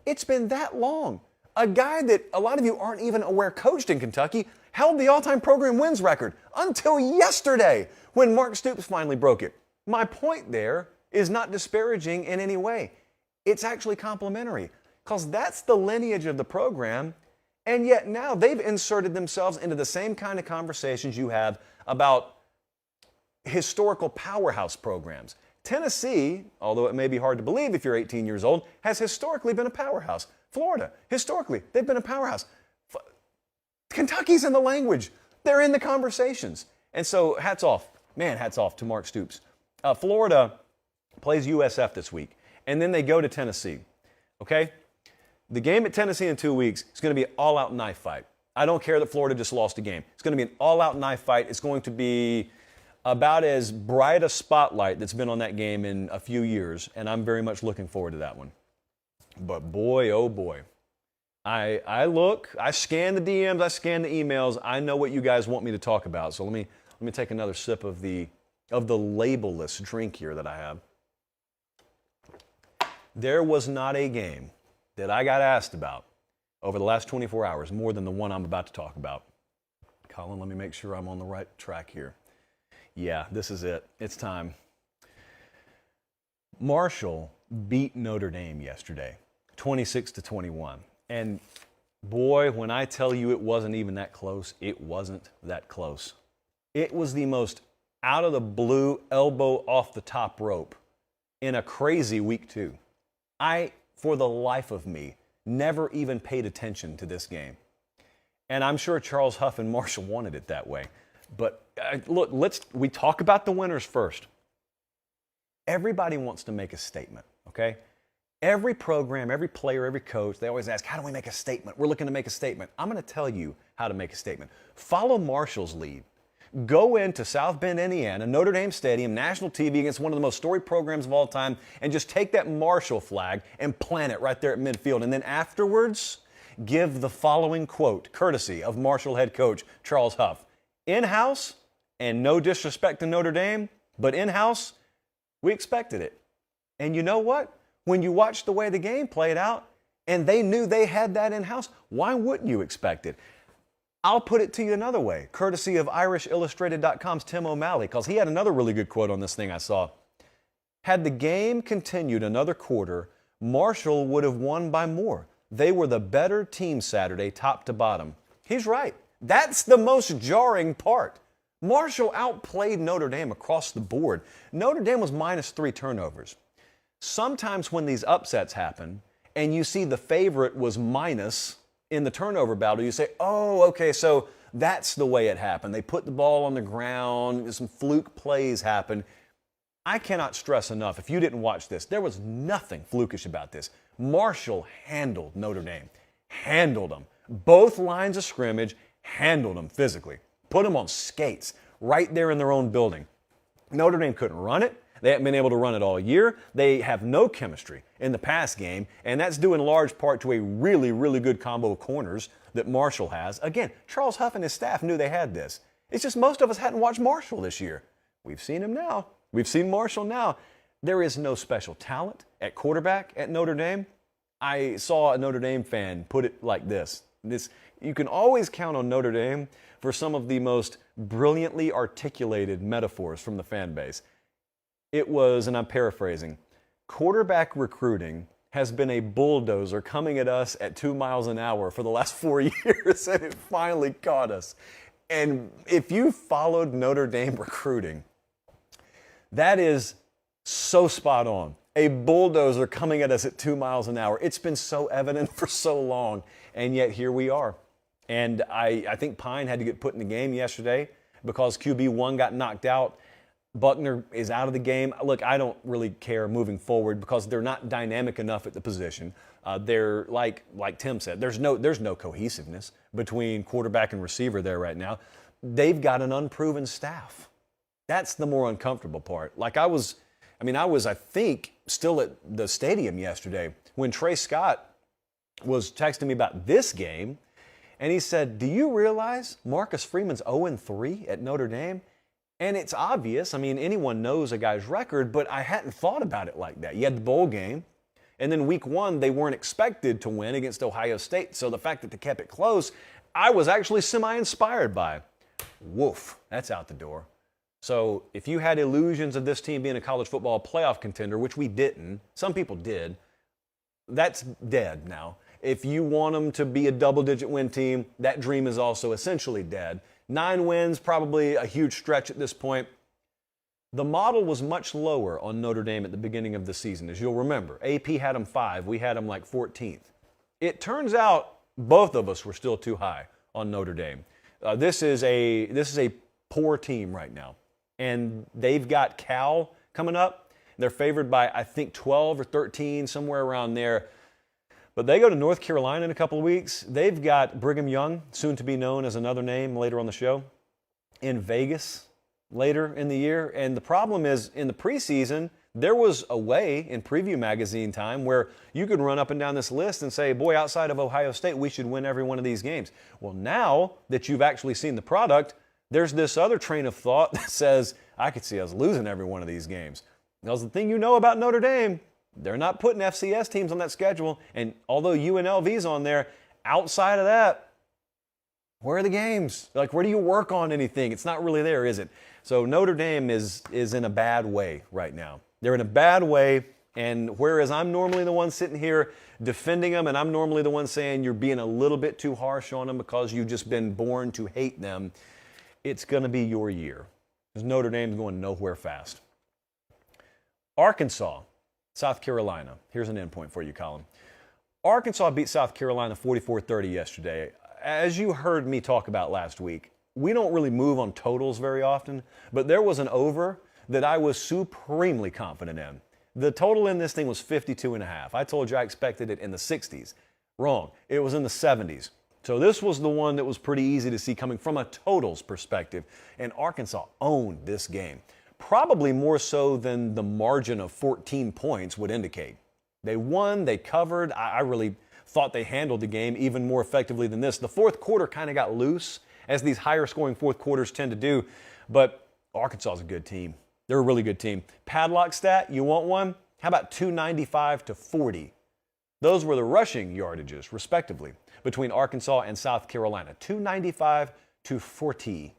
It's been that long. A guy that a lot of you aren't even aware coached in Kentucky held the all-time program wins record until yesterday when Mark Stoops finally broke it. My point there is not disparaging in any way. It's actually complimentary because that's the lineage of the program, and yet now they've inserted themselves into the same kind of conversations you have about historical powerhouse programs. Tennessee, although it may be hard to believe if you're 18 years old, has historically been a powerhouse. Florida, historically, they've been a powerhouse. Kentucky's in the language. They're in the conversations. And so hats off to Mark Stoops. Florida plays USF this week, and then they go to Tennessee, okay? The game at Tennessee in 2 weeks is going to be an all-out knife fight. I don't care that Florida just lost a game. It's going to be an all-out knife fight. It's going to be about as bright a spotlight that's been on that game in a few years, and I'm very much looking forward to that one. But boy, oh boy. I scan the DMs, I scan the emails. I know what you guys want me to talk about. So let me take another sip of the labelless drink here that I have. There was not a game that I got asked about over the last 24 hours more than the one I'm about to talk about. Colin, let me make sure I'm on the right track here. Yeah, this is it. It's time. Marshall beat Notre Dame yesterday, 26-21. And boy, when I tell you it wasn't even that close, it wasn't that close. It was the most out of the blue elbow off the top rope in a crazy week 2. I, for the life of me, never even paid attention to this game. And I'm sure Charles Huff and Marshall wanted it that way. But look, we talk about the winners first. Everybody wants to make a statement, okay? Every program, every player, every coach, they always ask, how do we make a statement? We're looking to make a statement. I'm going to tell you how to make a statement. Follow Marshall's lead. Go into South Bend, Indiana, Notre Dame Stadium, national TV against one of the most storied programs of all time, and just take that Marshall flag and plant it right there at midfield. And then afterwards, give the following quote, courtesy of Marshall head coach Charles Huff. In-house, and no disrespect to Notre Dame, but in-house, we expected it. And you know what? When you watch the way the game played out, and they knew they had that in-house, why wouldn't you expect it? I'll put it to you another way, courtesy of IrishIllustrated.com's Tim O'Malley, because he had another really good quote on this thing I saw. Had the game continued another quarter, Marshall would have won by more. They were the better team Saturday, top to bottom. He's right. That's the most jarring part. Marshall outplayed Notre Dame across the board. Notre Dame was minus 3 turnovers. Sometimes when these upsets happen and you see the favorite was minus in the turnover battle, you say, oh, okay, so that's the way it happened. They put the ball on the ground, some fluke plays happened. I cannot stress enough, if you didn't watch this, there was nothing flukish about this. Marshall handled Notre Dame, handled them. Both lines of scrimmage, handled them physically. Put them on skates right there in their own building. Notre Dame couldn't run it. They haven't been able to run it all year. They have no chemistry in the pass game, and that's due in large part to a really, really good combo of corners that Marshall has. Again, Charles Huff and his staff knew they had this. It's just most of us hadn't watched Marshall this year. We've seen him now. We've seen Marshall now. There is no special talent at quarterback at Notre Dame. I saw a Notre Dame fan put it like this. You can always count on Notre Dame for some of the most brilliantly articulated metaphors from the fan base. It was, and I'm paraphrasing, quarterback recruiting has been a bulldozer coming at us at 2 miles an hour for the last 4 years, and it finally caught us. And if you followed Notre Dame recruiting, that is so spot on. A bulldozer coming at us at 2 miles an hour. It's been so evident for so long, and yet here we are. And I think Pine had to get put in the game yesterday because QB1 got knocked out. Buckner is out of the game. Look, I don't really care moving forward because they're not dynamic enough at the position. They're like Tim said, there's no cohesiveness between quarterback and receiver there right now. They've got an unproven staff. That's the more uncomfortable part. I was, I think, still at the stadium yesterday when Trey Scott was texting me about this game, and he said, do you realize Marcus Freeman's 0-3 at Notre Dame? And it's obvious. Anyone knows a guy's record, but I hadn't thought about it like that. You had the bowl game, and then week 1, they weren't expected to win against Ohio State, so the fact that they kept it close, I was actually semi-inspired by. Woof, that's out the door. So if you had illusions of this team being a college football playoff contender, which we didn't, some people did, that's dead now. If you want them to be a double-digit win team, that dream is also essentially dead. 9 wins, probably a huge stretch at this point. The model was much lower on Notre Dame at the beginning of the season, as you'll remember. AP had them 5. We had them 14th. It turns out both of us were still too high on Notre Dame. This is a poor team right now. And they've got Cal coming up. They're favored by, I think, 12 or 13, somewhere around there. But they go to North Carolina in a couple of weeks. They've got Brigham Young, soon to be known as another name later on the show, in Vegas later in the year. And the problem is, in the preseason, there was a way in Preview Magazine time where you could run up and down this list and say, boy, outside of Ohio State, we should win every one of these games. Well, now that you've actually seen the product, there's this other train of thought that says, I could see us losing every one of these games. Now, the thing you know about Notre Dame, they're not putting FCS teams on that schedule. And although UNLV's on there, outside of that, where are the games? Where do you work on anything? It's not really there, is it? So Notre Dame is in a bad way right now. They're in a bad way. And whereas I'm normally the one sitting here defending them, and I'm normally the one saying you're being a little bit too harsh on them because you've just been born to hate them, it's going to be your year. Because Notre Dame's going nowhere fast. Arkansas, South Carolina. Here's an endpoint for you, Colin. Arkansas beat South Carolina 44-30 yesterday. As you heard me talk about last week, we don't really move on totals very often, but there was an over that I was supremely confident in. The total in this thing was 52.5. I told you I expected it in the 60s. Wrong. It was in the 70s. So this was the one that was pretty easy to see coming from a totals perspective, and Arkansas owned this game. Probably more so than the margin of 14 points would indicate. They won, they covered. I really thought they handled the game even more effectively than this. The fourth quarter kind of got loose, as these higher scoring fourth quarters tend to do, but Arkansas is a good team. They're a really good team. Padlock stat, you want one? How about 295 to 40? Those were the rushing yardages, respectively, between Arkansas and South Carolina. 295 to 40.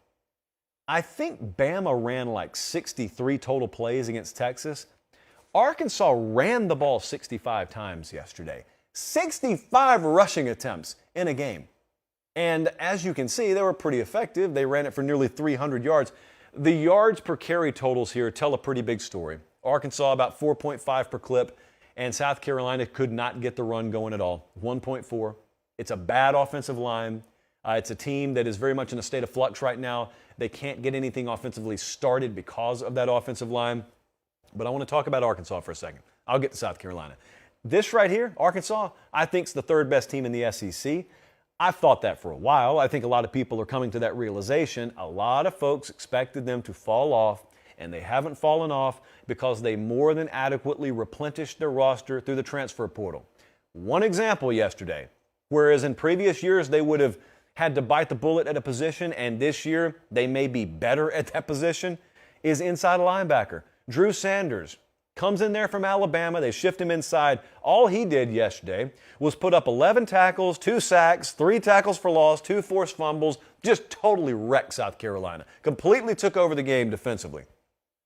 I think Bama ran like 63 total plays against Texas. Arkansas ran the ball 65 times yesterday. 65 rushing attempts in a game. And as you can see, they were pretty effective. They ran it for nearly 300 yards. The yards per carry totals here tell a pretty big story. Arkansas about 4.5 per clip, and South Carolina could not get the run going at all. 1.4. It's a bad offensive line. It's a team that is very much in a state of flux right now. They can't get anything offensively started because of that offensive line. But I want to talk about Arkansas for a second. I'll get to South Carolina. This right here, Arkansas, I think is the third best team in the SEC. I've thought that for a while. I think a lot of people are coming to that realization. A lot of folks expected them to fall off, and they haven't fallen off because they more than adequately replenished their roster through the transfer portal. One example yesterday, whereas in previous years they would have had to bite the bullet at a position, and this year they may be better at that position, is inside linebacker. Drew Sanders comes in there from Alabama. They shift him inside. All he did yesterday was put up 11 tackles, 2 sacks, 3 tackles for loss, 2 forced fumbles, just totally wrecked South Carolina. Completely took over the game defensively.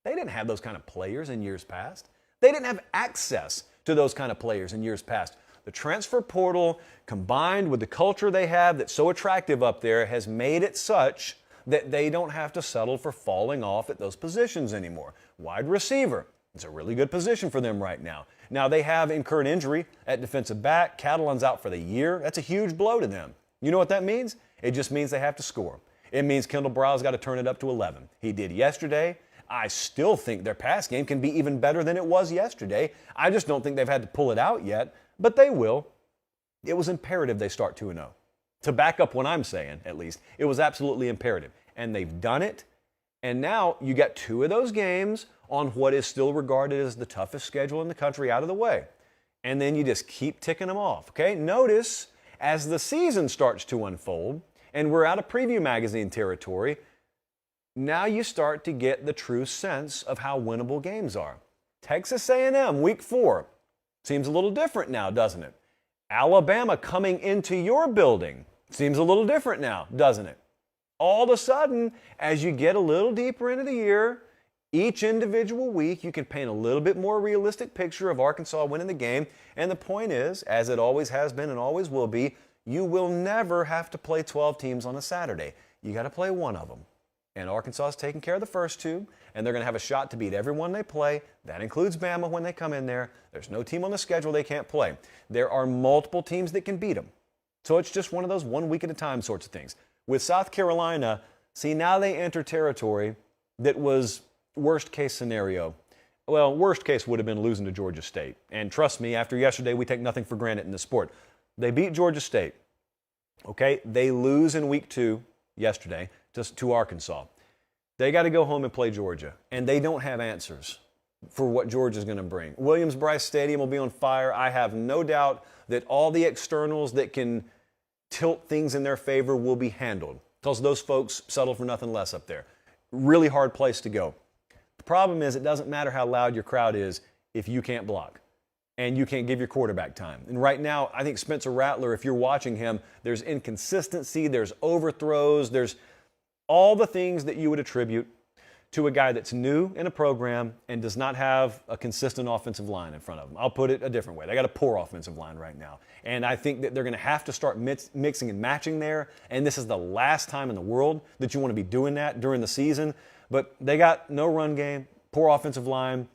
They didn't have those kind of players in years past. They didn't have access to those kind of players in years past. The transfer portal, combined with the culture they have that's so attractive up there, has made it such that they don't have to settle for falling off at those positions anymore. Wide receiver. It's a really good position for them right now. Now, they have incurred injury at defensive back. Catalan's out for the year. That's a huge blow to them. You know what that means? It just means they have to score. It means Kendall Brow's got to turn it up to 11. He did yesterday. I still think their pass game can be even better than it was yesterday. I just don't think they've had to pull it out yet, but they will. It was imperative they start 2-0. To back up what I'm saying, at least, it was absolutely imperative. And they've done it. And now you got 2 of those games on what is still regarded as the toughest schedule in the country out of the way. And then you just keep ticking them off, okay? Notice, as the season starts to unfold, and we're out of preview magazine territory, now you start to get the true sense of how winnable games are. Texas A&M, week 4. Seems a little different now, doesn't it? Alabama coming into your building. Seems a little different now, doesn't it? All of a sudden, as you get a little deeper into the year, each individual week, you can paint a little bit more realistic picture of Arkansas winning the game. And the point is, as it always has been and always will be, you will never have to play 12 teams on a Saturday. You got to play one of them. And Arkansas is taking care of the first 2, and they're going to have a shot to beat everyone they play. That includes Bama when they come in there. There's no team on the schedule they can't play. There are multiple teams that can beat them. So it's just one of those 1 week at a time sorts of things. With South Carolina, see, now they enter territory that was worst case scenario. Well, worst case would have been losing to Georgia State. And trust me, after yesterday, we take nothing for granted in this sport. They beat Georgia State. Okay, they lose in week 2 yesterday to Arkansas. They got to go home and play Georgia. And they don't have answers for what Georgia's going to bring. Williams-Brice Stadium will be on fire. I have no doubt that all the externals that can tilt things in their favor will be handled, because those folks settle for nothing less up there. Really hard place to go. The problem is, it doesn't matter how loud your crowd is if you can't block and you can't give your quarterback time. And right now, I think Spencer Rattler, if you're watching him, there's inconsistency, there's overthrows, there's all the things that you would attribute to a guy that's new in a program and does not have a consistent offensive line in front of him. I'll put it a different way. They got a poor offensive line right now. And I think that they're going to have to start mixing and matching there. And this is the last time in the world that you want to be doing that during the season. But they got no run game, poor offensive line,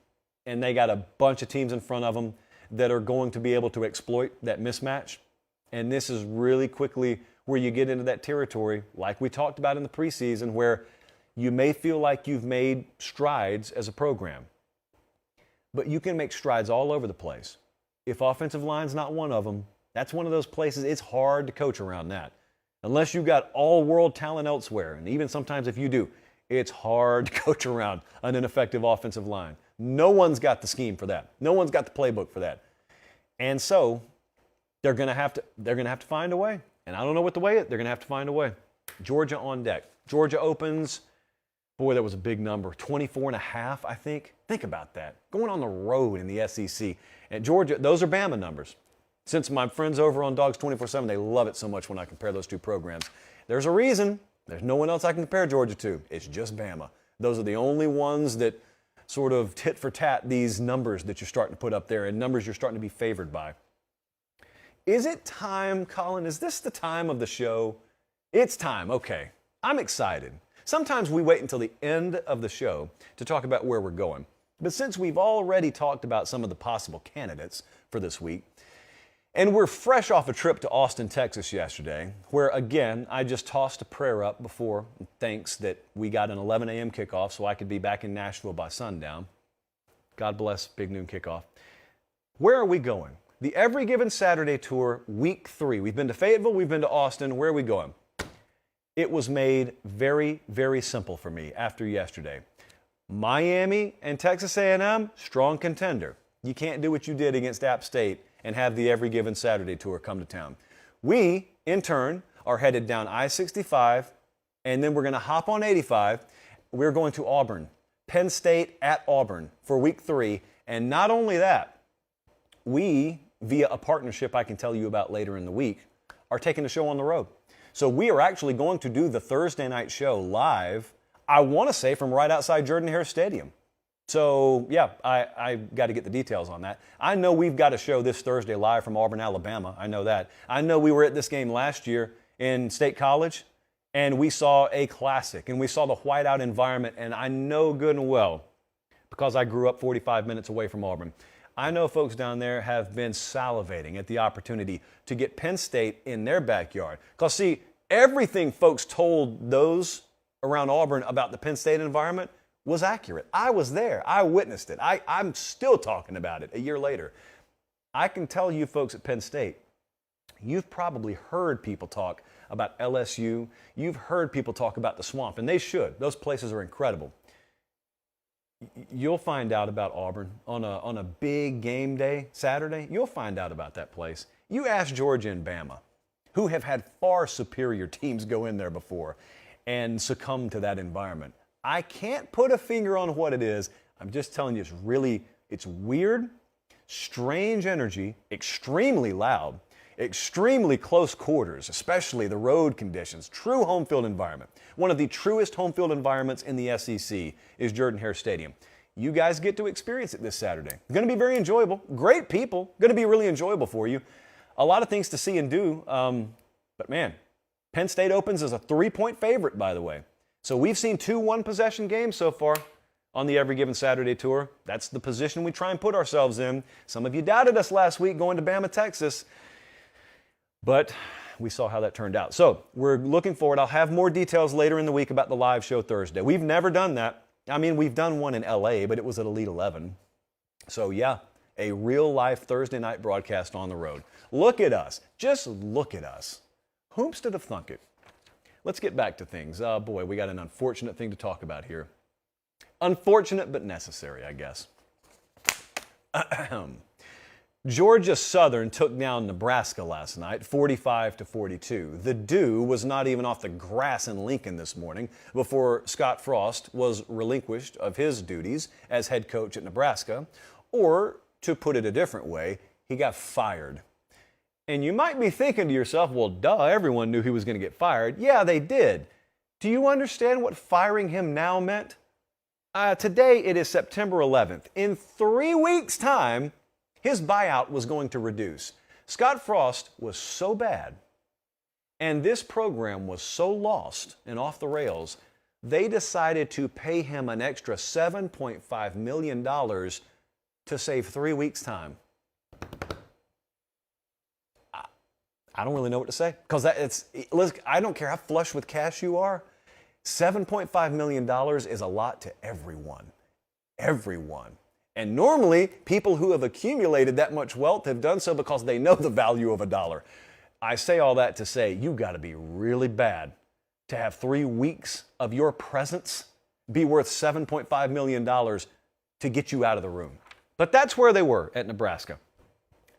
and they got a bunch of teams in front of them that are going to be able to exploit that mismatch. And this is really quickly where you get into that territory, like we talked about in the preseason, where you may feel like you've made strides as a program. But you can make strides all over the place. If offensive line's not one of them, that's one of those places it's hard to coach around that. Unless you've got all-world talent elsewhere, and even sometimes if you do, it's hard to coach around an ineffective offensive line. No one's got the scheme for that. No one's got the playbook for that. And so they're going to have to find a way. And I don't know what the way is. They're going to have to find a way. Georgia on deck. Georgia opens, boy, that was a big number, 24.5, I think. Think about that. Going on the road in the SEC. And Georgia, those are Bama numbers. Since my friends over on Dogs 24/7, they love it so much when I compare those two programs. There's a reason. There's no one else I can compare Georgia to. It's just Bama. Those are the only ones that sort of tit for tat these numbers that you're starting to put up there and numbers you're starting to be favored by. Is it time, Colin? Is this the time of the show? It's time. Okay. I'm excited. Sometimes we wait until the end of the show to talk about where we're going. But since we've already talked about some of the possible candidates for this week, and we're fresh off a trip to Austin, Texas yesterday, where, again, I just tossed a prayer up before, thanks that we got an 11 a.m. kickoff so I could be back in Nashville by sundown. God bless Big Noon Kickoff. Where are we going? The Every Given Saturday Tour, Week 3. We've been to Fayetteville, we've been to Austin. Where are we going? It was made very, very simple for me after yesterday. Miami and Texas A&M, strong contender. You can't do what you did against App State and have the Every Given Saturday Tour come to town. We, in turn, are headed down I-65, and then we're going to hop on 85. We're going to Auburn, Penn State at Auburn for Week 3. And not only that, we, via a partnership I can tell you about later in the week, are taking the show on the road. So we are actually going to do the Thursday night show live, I want to say from right outside Jordan-Hare Stadium. So, yeah, I got to get the details on that. I know we've got a show this Thursday live from Auburn, Alabama. I know that. I know we were at this game last year in State College, and we saw a classic, and we saw the whiteout environment, and I know good and well, because I grew up 45 minutes away from Auburn, I know folks down there have been salivating at the opportunity to get Penn State in their backyard. Because, see, everything folks told those around Auburn about the Penn State environment was accurate. I was there. I witnessed it. I'm still talking about it a year later. I can tell you folks at Penn State, you've probably heard people talk about LSU. You've heard people talk about the Swamp, and they should. Those places are incredible. You'll find out about Auburn on a big game day Saturday. You'll find out about that place. You ask Georgia and Bama, who have had far superior teams go in there before and succumb to that environment. I can't put a finger on what it is. I'm just telling you, it's weird, strange energy, extremely loud, extremely close quarters, especially the road conditions, true home field environment. One of the truest home field environments in the SEC is Jordan-Hare Stadium. You guys get to experience it this Saturday. It's going to be very enjoyable. Great people. Going to be really enjoyable for you. A lot of things to see and do. But man, Penn State opens as a 3-point favorite, by the way. So we've seen 2 one-possession games so far on the Every Given Saturday Tour. That's the position we try and put ourselves in. Some of you doubted us last week going to Bama-Texas, but we saw how that turned out. So we're looking forward. I'll have more details later in the week about the live show Thursday. We've never done that. I mean, we've done one in LA, but it was at Elite 11. So yeah, a real live Thursday night broadcast on the road. Look at us. Just look at us. Whomst have thunk it? Let's get back to things. Boy, we got an unfortunate thing to talk about here. Unfortunate but necessary, I guess. Georgia Southern took down Nebraska last night, 45-42. The dew was not even off the grass in Lincoln this morning before Scott Frost was relinquished of his duties as head coach at Nebraska. Or, to put it a different way, he got fired. And you might be thinking to yourself, well, duh, everyone knew he was going to get fired. Yeah, they did. Do you understand what firing him now meant? Today it is September 11th. In 3 weeks' time, his buyout was going to reduce. Scott Frost was so bad, and this program was so lost and off the rails, they decided to pay him an extra $7.5 million to save 3 weeks' time. I don't really know what to say, because I don't care how flush with cash you are. $7.5 million is a lot to everyone. Everyone. And normally, people who have accumulated that much wealth have done so because they know the value of a dollar. I say all that to say you got to be really bad to have 3 weeks of your presence be worth $7.5 million to get you out of the room. But that's where they were at Nebraska.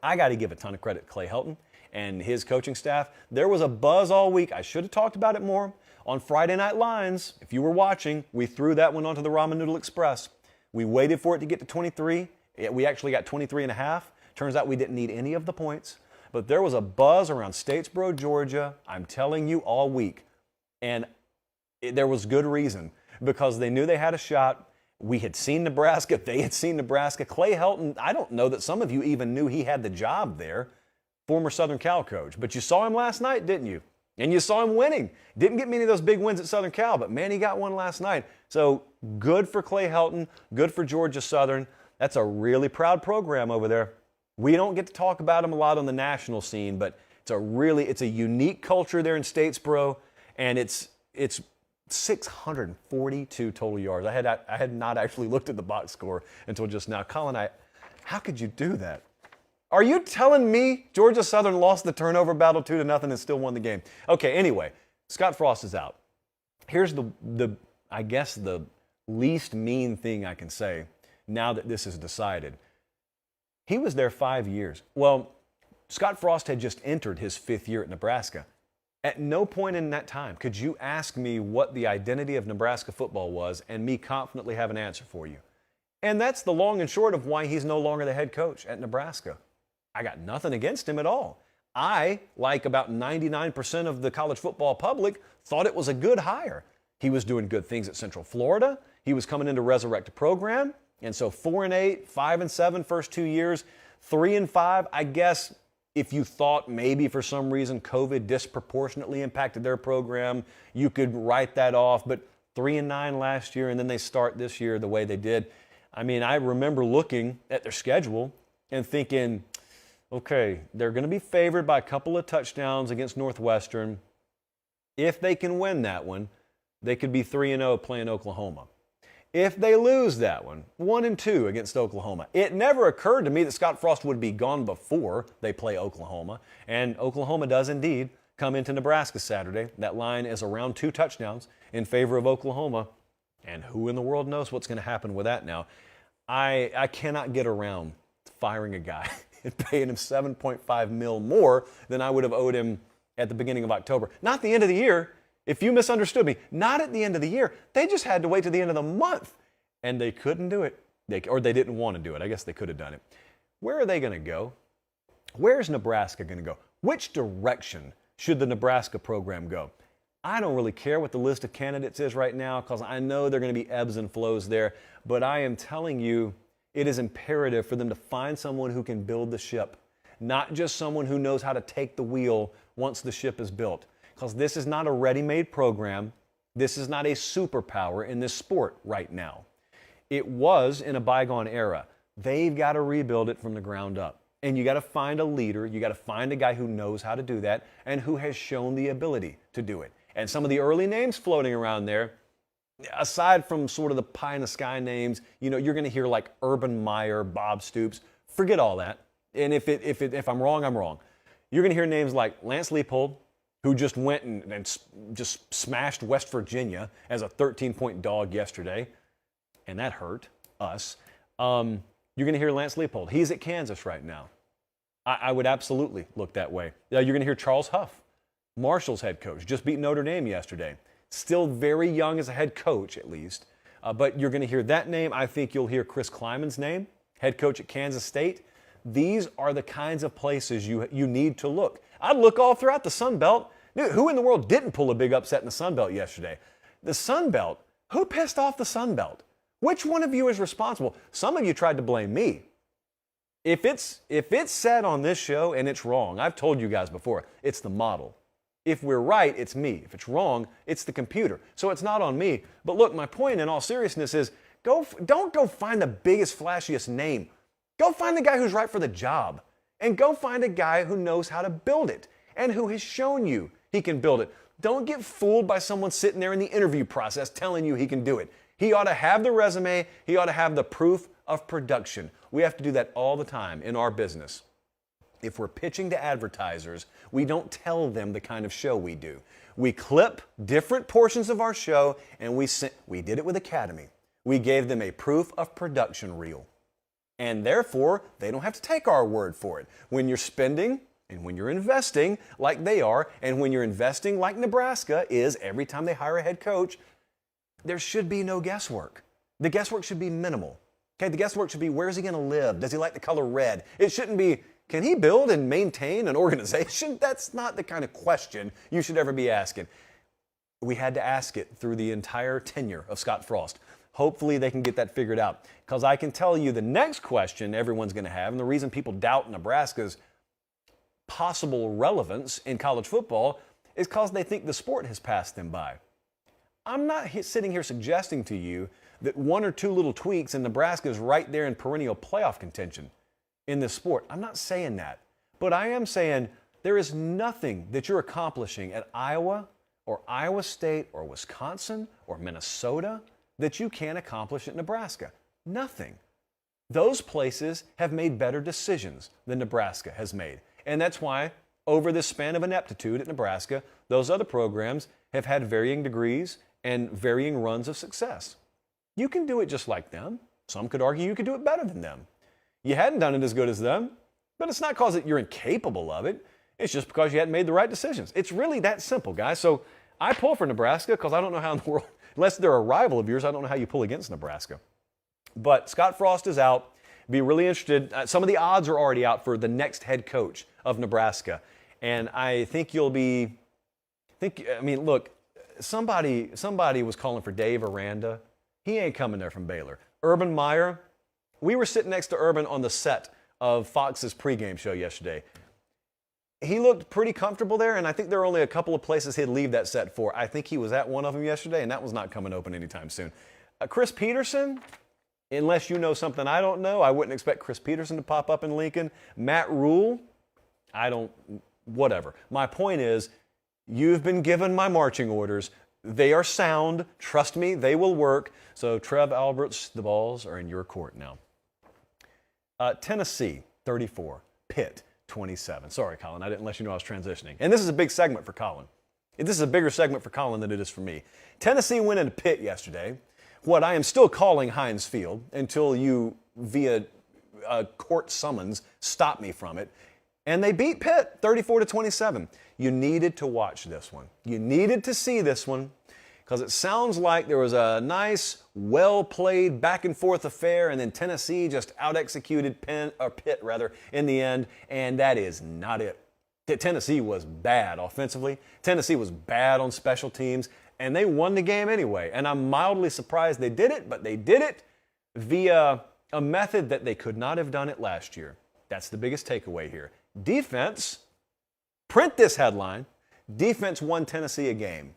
I got to give a ton of credit to Clay Helton and his coaching staff. There was a buzz all week. I should have talked about it more. On Friday Night Lines, if you were watching, we threw that one onto the Ramen Noodle Express. We waited for it to get to 23. We actually got 23 and a half. Turns out we didn't need any of the points. But there was a buzz around Statesboro, Georgia, I'm telling you, all week. And there was good reason, because they knew they had a shot. We had seen Nebraska. They had seen Nebraska. Clay Helton, I don't know that some of you even knew he had the job there, former Southern Cal coach. But you saw him last night, didn't you? And you saw him winning. Didn't get many of those big wins at Southern Cal, but man, he got one last night. So good for Clay Helton, good for Georgia Southern. That's a really proud program over there. We don't get to talk about them a lot on the national scene, but it's a unique culture there in Statesboro, and it's 642 total yards. I had not actually looked at the box score until just now. Colin, how could you do that? Are you telling me Georgia Southern lost the turnover battle 2-0 and still won the game? Okay, anyway, Scott Frost is out. Here's I guess the least mean thing I can say now that this is decided. He was there 5 years. Well, Scott Frost had just entered his 5th year at Nebraska. At no point in that time could you ask me what the identity of Nebraska football was and me confidently have an answer for you. And that's the long and short of why he's no longer the head coach at Nebraska. I got nothing against him at all. I, like about 99% of the college football public, thought it was a good hire. He was doing good things at Central Florida. He was coming in to resurrect a program. And so 4-8, 5-7 first 2 years, 3-5, I guess if you thought maybe for some reason COVID disproportionately impacted their program, you could write that off. But 3-9 last year, and then they start this year the way they did. I mean, I remember looking at their schedule and thinking, okay, they're going to be favored by a couple of touchdowns against Northwestern. If they can win that one, they could be 3-0 playing Oklahoma. If they lose that one, 1-2 against Oklahoma. It never occurred to me that Scott Frost would be gone before they play Oklahoma. And Oklahoma does indeed come into Nebraska Saturday. That line is around 2 touchdowns in favor of Oklahoma. And who in the world knows what's going to happen with that now? I cannot get around firing a guy and paying him $7.5 million more than I would have owed him at the beginning of October. Not the end of the year. If you misunderstood me, not at the end of the year. They just had to wait to the end of the month. And they couldn't do it. Or they didn't want to do it. I guess they could have done it. Where are they going to go? Where's Nebraska going to go? Which direction should the Nebraska program go? I don't really care what the list of candidates is right now, because I know there are going to be ebbs and flows there. But I am telling you, it is imperative for them to find someone who can build the ship, not just someone who knows how to take the wheel once the ship is built. Because this is not a ready-made program. This is not a superpower in this sport right now. It was in a bygone era. They've got to rebuild it from the ground up. And you got to find a leader. You got to find a guy who knows how to do that and who has shown the ability to do it. And some of the early names floating around there, aside from sort of the pie-in-the-sky names, you're going to hear like Urban Meyer, Bob Stoops. Forget all that. And if I'm wrong, I'm wrong. You're going to hear names like Lance Leipold, who just went and just smashed West Virginia as a 13-point dog yesterday, and that hurt us. You're going to hear Lance Leipold. He's at Kansas right now. I would absolutely look that way. You're going to hear Charles Huff, Marshall's head coach, just beat Notre Dame yesterday. Still very young as a head coach, at least. But you're going to hear that name. I think you'll hear Chris Kleiman's name, head coach at Kansas State. These are the kinds of places you need to look. I'd look all throughout the Sun Belt. Dude, who in the world didn't pull a big upset in the Sun Belt yesterday? The Sun Belt, who pissed off the Sun Belt? Which one of you is responsible? Some of you tried to blame me. If it's said on this show and it's wrong, I've told you guys before, it's the model. If we're right, it's me. If it's wrong, it's the computer. So it's not on me. But look, my point in all seriousness is don't go find the biggest, flashiest name. Go find the guy who's right for the job. And go find a guy who knows how to build it and who has shown you he can build it. Don't get fooled by someone sitting there in the interview process telling you he can do it. He ought to have the resume. He ought to have the proof of production. We have to do that all the time in our business. If we're pitching to advertisers, we don't tell them the kind of show we do. We clip different portions of our show, and we did it with Academy. We gave them a proof of production reel. And therefore, they don't have to take our word for it. When you're spending and when you're investing like they are, and when you're investing like Nebraska is every time they hire a head coach, there should be no guesswork. The guesswork should be minimal. Okay, the guesswork should be, where's he going to live? Does he like the color red? It shouldn't be, can he build and maintain an organization? That's not the kind of question you should ever be asking. We had to ask it through the entire tenure of Scott Frost. Hopefully they can get that figured out. Because I can tell you the next question everyone's going to have, and the reason people doubt Nebraska's possible relevance in college football is because they think the sport has passed them by. I'm not sitting here suggesting to you that one or two little tweaks and Nebraska is right there in perennial playoff contention in this sport. I'm not saying that. But I am saying there is nothing that you're accomplishing at Iowa or Iowa State or Wisconsin or Minnesota that you can't accomplish at Nebraska. Nothing. Those places have made better decisions than Nebraska has made. And that's why over this span of ineptitude at Nebraska, those other programs have had varying degrees and varying runs of success. You can do it just like them. Some could argue you could do it better than them. You hadn't done it as good as them, but it's not because you're incapable of it. It's just because you hadn't made the right decisions. It's really that simple, guys. So I pull for Nebraska because I don't know how in the world, unless they're a rival of yours, I don't know how you pull against Nebraska. But Scott Frost is out. Be really interested. Some of the odds are already out for the next head coach of Nebraska. And I think look, somebody was calling for Dave Aranda. He ain't coming there from Baylor. Urban Meyer, we were sitting next to Urban on the set of Fox's pregame show yesterday. He looked pretty comfortable there, and I think there are only a couple of places he'd leave that set for. I think he was at one of them yesterday, and that was not coming open anytime soon. Chris Peterson, unless you know something I don't know, I wouldn't expect Chris Peterson to pop up in Lincoln. Matt Rule, whatever. My point is, you've been given my marching orders. They are sound. Trust me, they will work. So, Trev Alberts, the balls are in your court now. Tennessee, 34. Pitt, 27. Sorry, Colin, I didn't let you know I was transitioning. And this is a big segment for Colin. This is a bigger segment for Colin than it is for me. Tennessee went into Pitt yesterday, what I am still calling Heinz Field until you, via court summons, stop me from it. And they beat Pitt 34-27. You needed to watch this one. You needed to see this one because it sounds like there was a nice, well-played back-and-forth affair, and then Tennessee just out-executed Pitt in the end, and that is not it. Tennessee was bad offensively. Tennessee was bad on special teams, and they won the game anyway. And I'm mildly surprised they did it, but they did it via a method that they could not have done it last year. That's the biggest takeaway here. Defense, print this headline, defense won Tennessee a game.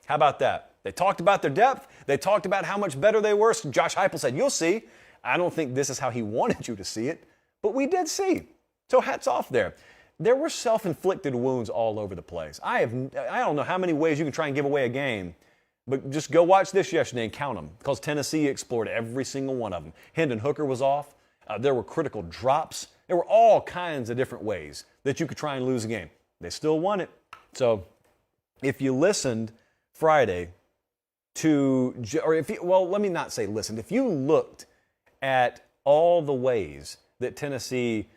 How about that? They talked about their depth. They talked about how much better they were. So Josh Heupel said, you'll see. I don't think this is how he wanted you to see it, but we did see. So hats off there. There were self-inflicted wounds all over the place. I don't know how many ways you can try and give away a game, but just go watch this yesterday and count them because Tennessee explored every single one of them. Hendon Hooker was off. There were critical drops. There were all kinds of different ways that you could try and lose a game. They still won it. So if you listened Friday let me not say listened. If you looked at all the ways that Tennessee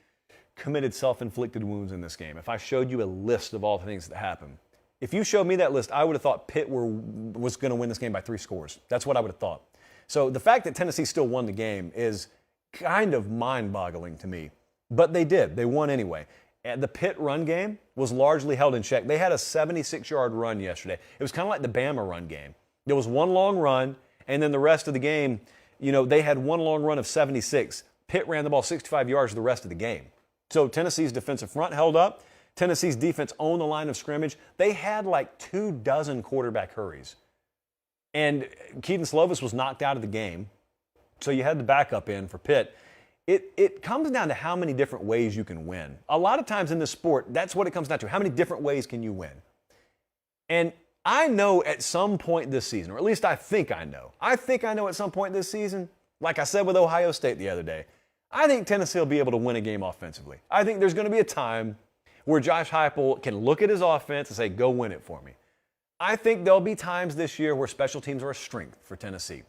committed self-inflicted wounds in this game, if I showed you a list of all the things that happened, if you showed me that list, I would have thought Pitt was going to win this game by 3 scores. That's what I would have thought. So the fact that Tennessee still won the game is kind of mind-boggling to me. But they did. They won anyway. And the Pitt run game was largely held in check. They had a 76-yard run yesterday. It was kind of like the Bama run game. There was one long run, and then the rest of the game, they had one long run of 76. Pitt ran the ball 65 yards the rest of the game. So Tennessee's defensive front held up. Tennessee's defense owned the line of scrimmage. They had like 24 quarterback hurries. And Keaton Slovis was knocked out of the game. So you had the backup in for Pitt. It comes down to how many different ways you can win. A lot of times in this sport, that's what it comes down to. How many different ways can you win? And I know at some point this season, or at least I think I know. I think I know at some point this season, like I said with Ohio State the other day, I think Tennessee will be able to win a game offensively. I think there's going to be a time where Josh Heupel can look at his offense and say, go win it for me. I think there'll be times this year where special teams are a strength for Tennessee.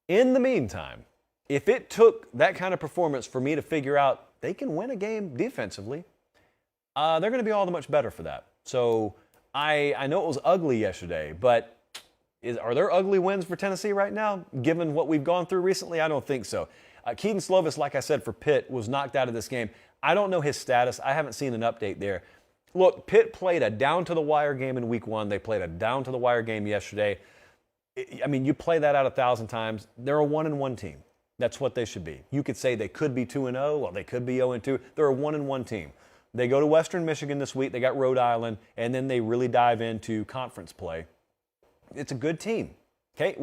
In the meantime, if it took that kind of performance for me to figure out they can win a game defensively, they're going to be all the much better for that. So I know it was ugly yesterday, but are there ugly wins for Tennessee right now? Given what we've gone through recently, I don't think so. Keaton Slovis, like I said, for Pitt, was knocked out of this game. I don't know his status. I haven't seen an update there. Look, Pitt played a down-to-the-wire game in week 1. They played a down-to-the-wire game yesterday. I mean, you play that out 1,000 times. They're a 1-1 team. That's what they should be. You could say they could be 2-0, or they could be 0-2. They're a 1-1 team. They go to Western Michigan this week. They got Rhode Island, and then they really dive into conference play. It's a good team. Okay,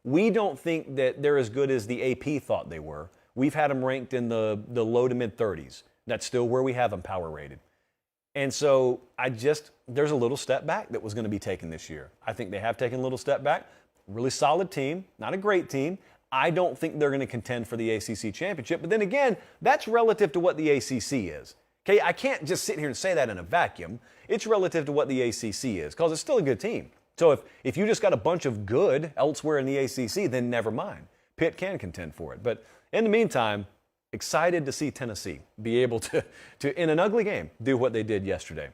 we don't think that they're as good as the AP thought they were. We've had them ranked in the low to mid 30s. That's still where we have them power rated. And so there's a little step back that was going to be taken this year. I think they have taken a little step back. Really solid team, not a great team. I don't think they're going to contend for the ACC championship. But then again, that's relative to what the ACC is. Okay, I can't just sit here and say that in a vacuum. It's relative to what the ACC is, because it's still a good team. So if you just got a bunch of good elsewhere in the ACC, then never mind. Pitt can contend for it. But in the meantime, excited to see Tennessee be able to in an ugly game, do what they did yesterday.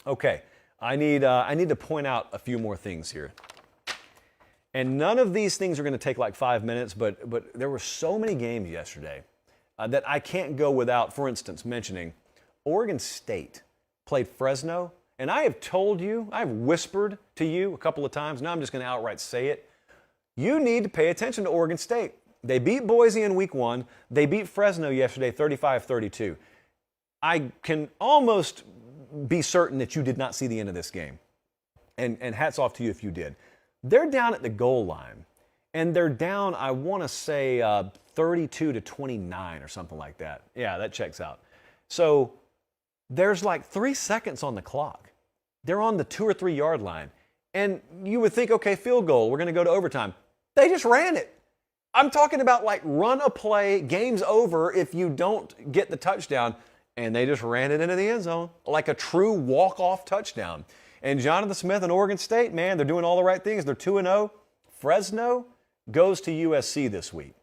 Okay, I need to point out a few more things here. And none of these things are going to take like 5 minutes, but there were so many games yesterday that I can't go without, for instance, mentioning Oregon State played Fresno. And I have told you, I've whispered to you a couple of times, now I'm just going to outright say it. You need to pay attention to Oregon State. They beat Boise in week 1. They beat Fresno yesterday 35-32. I can almost be certain that you did not see the end of this game. And hats off to you if you did. They're down at the goal line. And they're down, I want to say, 32-29 or something like that. Yeah, that checks out. So there's like 3 seconds on the clock. They're on the 2 or 3 yard line. And you would think, okay, field goal, we're going to go to overtime. They just ran it. I'm talking about like run a play, game's over if you don't get the touchdown. And they just ran it into the end zone like a true walk-off touchdown. And Jonathan Smith and Oregon State, man, they're doing all the right things. They're 2-0. Fresno goes to USC this week.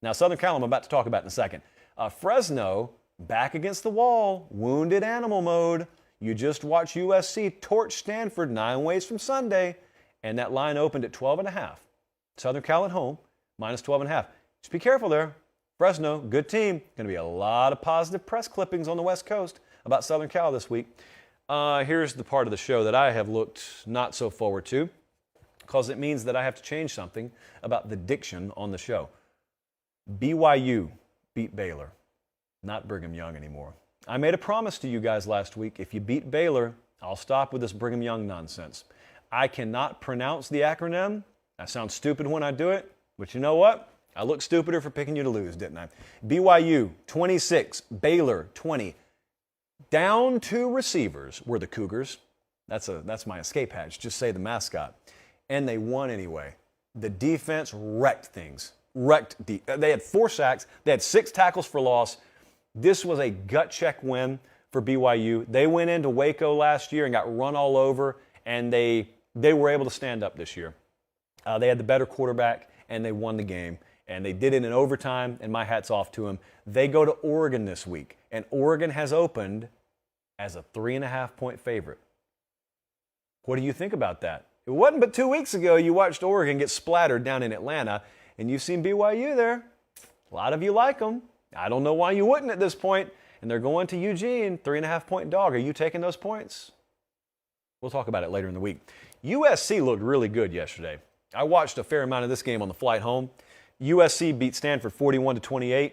Now, Southern Cal, I'm about to talk about in a second. Fresno, back against the wall, wounded animal mode. You just watched USC torch Stanford 9 ways from Sunday, and that line opened at 12.5. Southern Cal at home, minus 12.5. Just be careful there. Fresno, good team. Going to be a lot of positive press clippings on the West Coast about Southern Cal this week. Here's the part of the show that I have looked not so forward to, because it means that I have to change something about the diction on the show. BYU beat Baylor, not Brigham Young anymore. I made a promise to you guys last week. If you beat Baylor, I'll stop with this Brigham Young nonsense. I cannot pronounce the acronym. I sound stupid when I do it, but you know what? I look stupider for picking you to lose, didn't I? BYU 26, Baylor 20. Down 2 receivers were the Cougars. That's my escape hatch. Just say the mascot. And they won anyway. The defense wrecked things. They had 4 sacks. They had 6 tackles for loss. This was a gut check win for BYU. They went into Waco last year and got run all over, and they were able to stand up this year. They had the better quarterback, and they won the game. And they did it in overtime, and my hat's off to them. They go to Oregon this week, and Oregon has opened as a 3.5-point favorite. What do you think about that? It wasn't but 2 weeks ago you watched Oregon get splattered down in Atlanta, and you've seen BYU there. A lot of you like them. I don't know why you wouldn't at this point. And they're going to Eugene, 3.5-point dog. Are you taking those points? We'll talk about it later in the week. USC looked really good yesterday. I watched a fair amount of this game on the flight home. USC beat Stanford 41-28.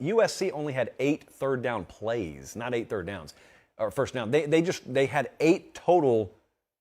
USC only had 8 third down plays, not 8 third downs, or first down. They had 8 total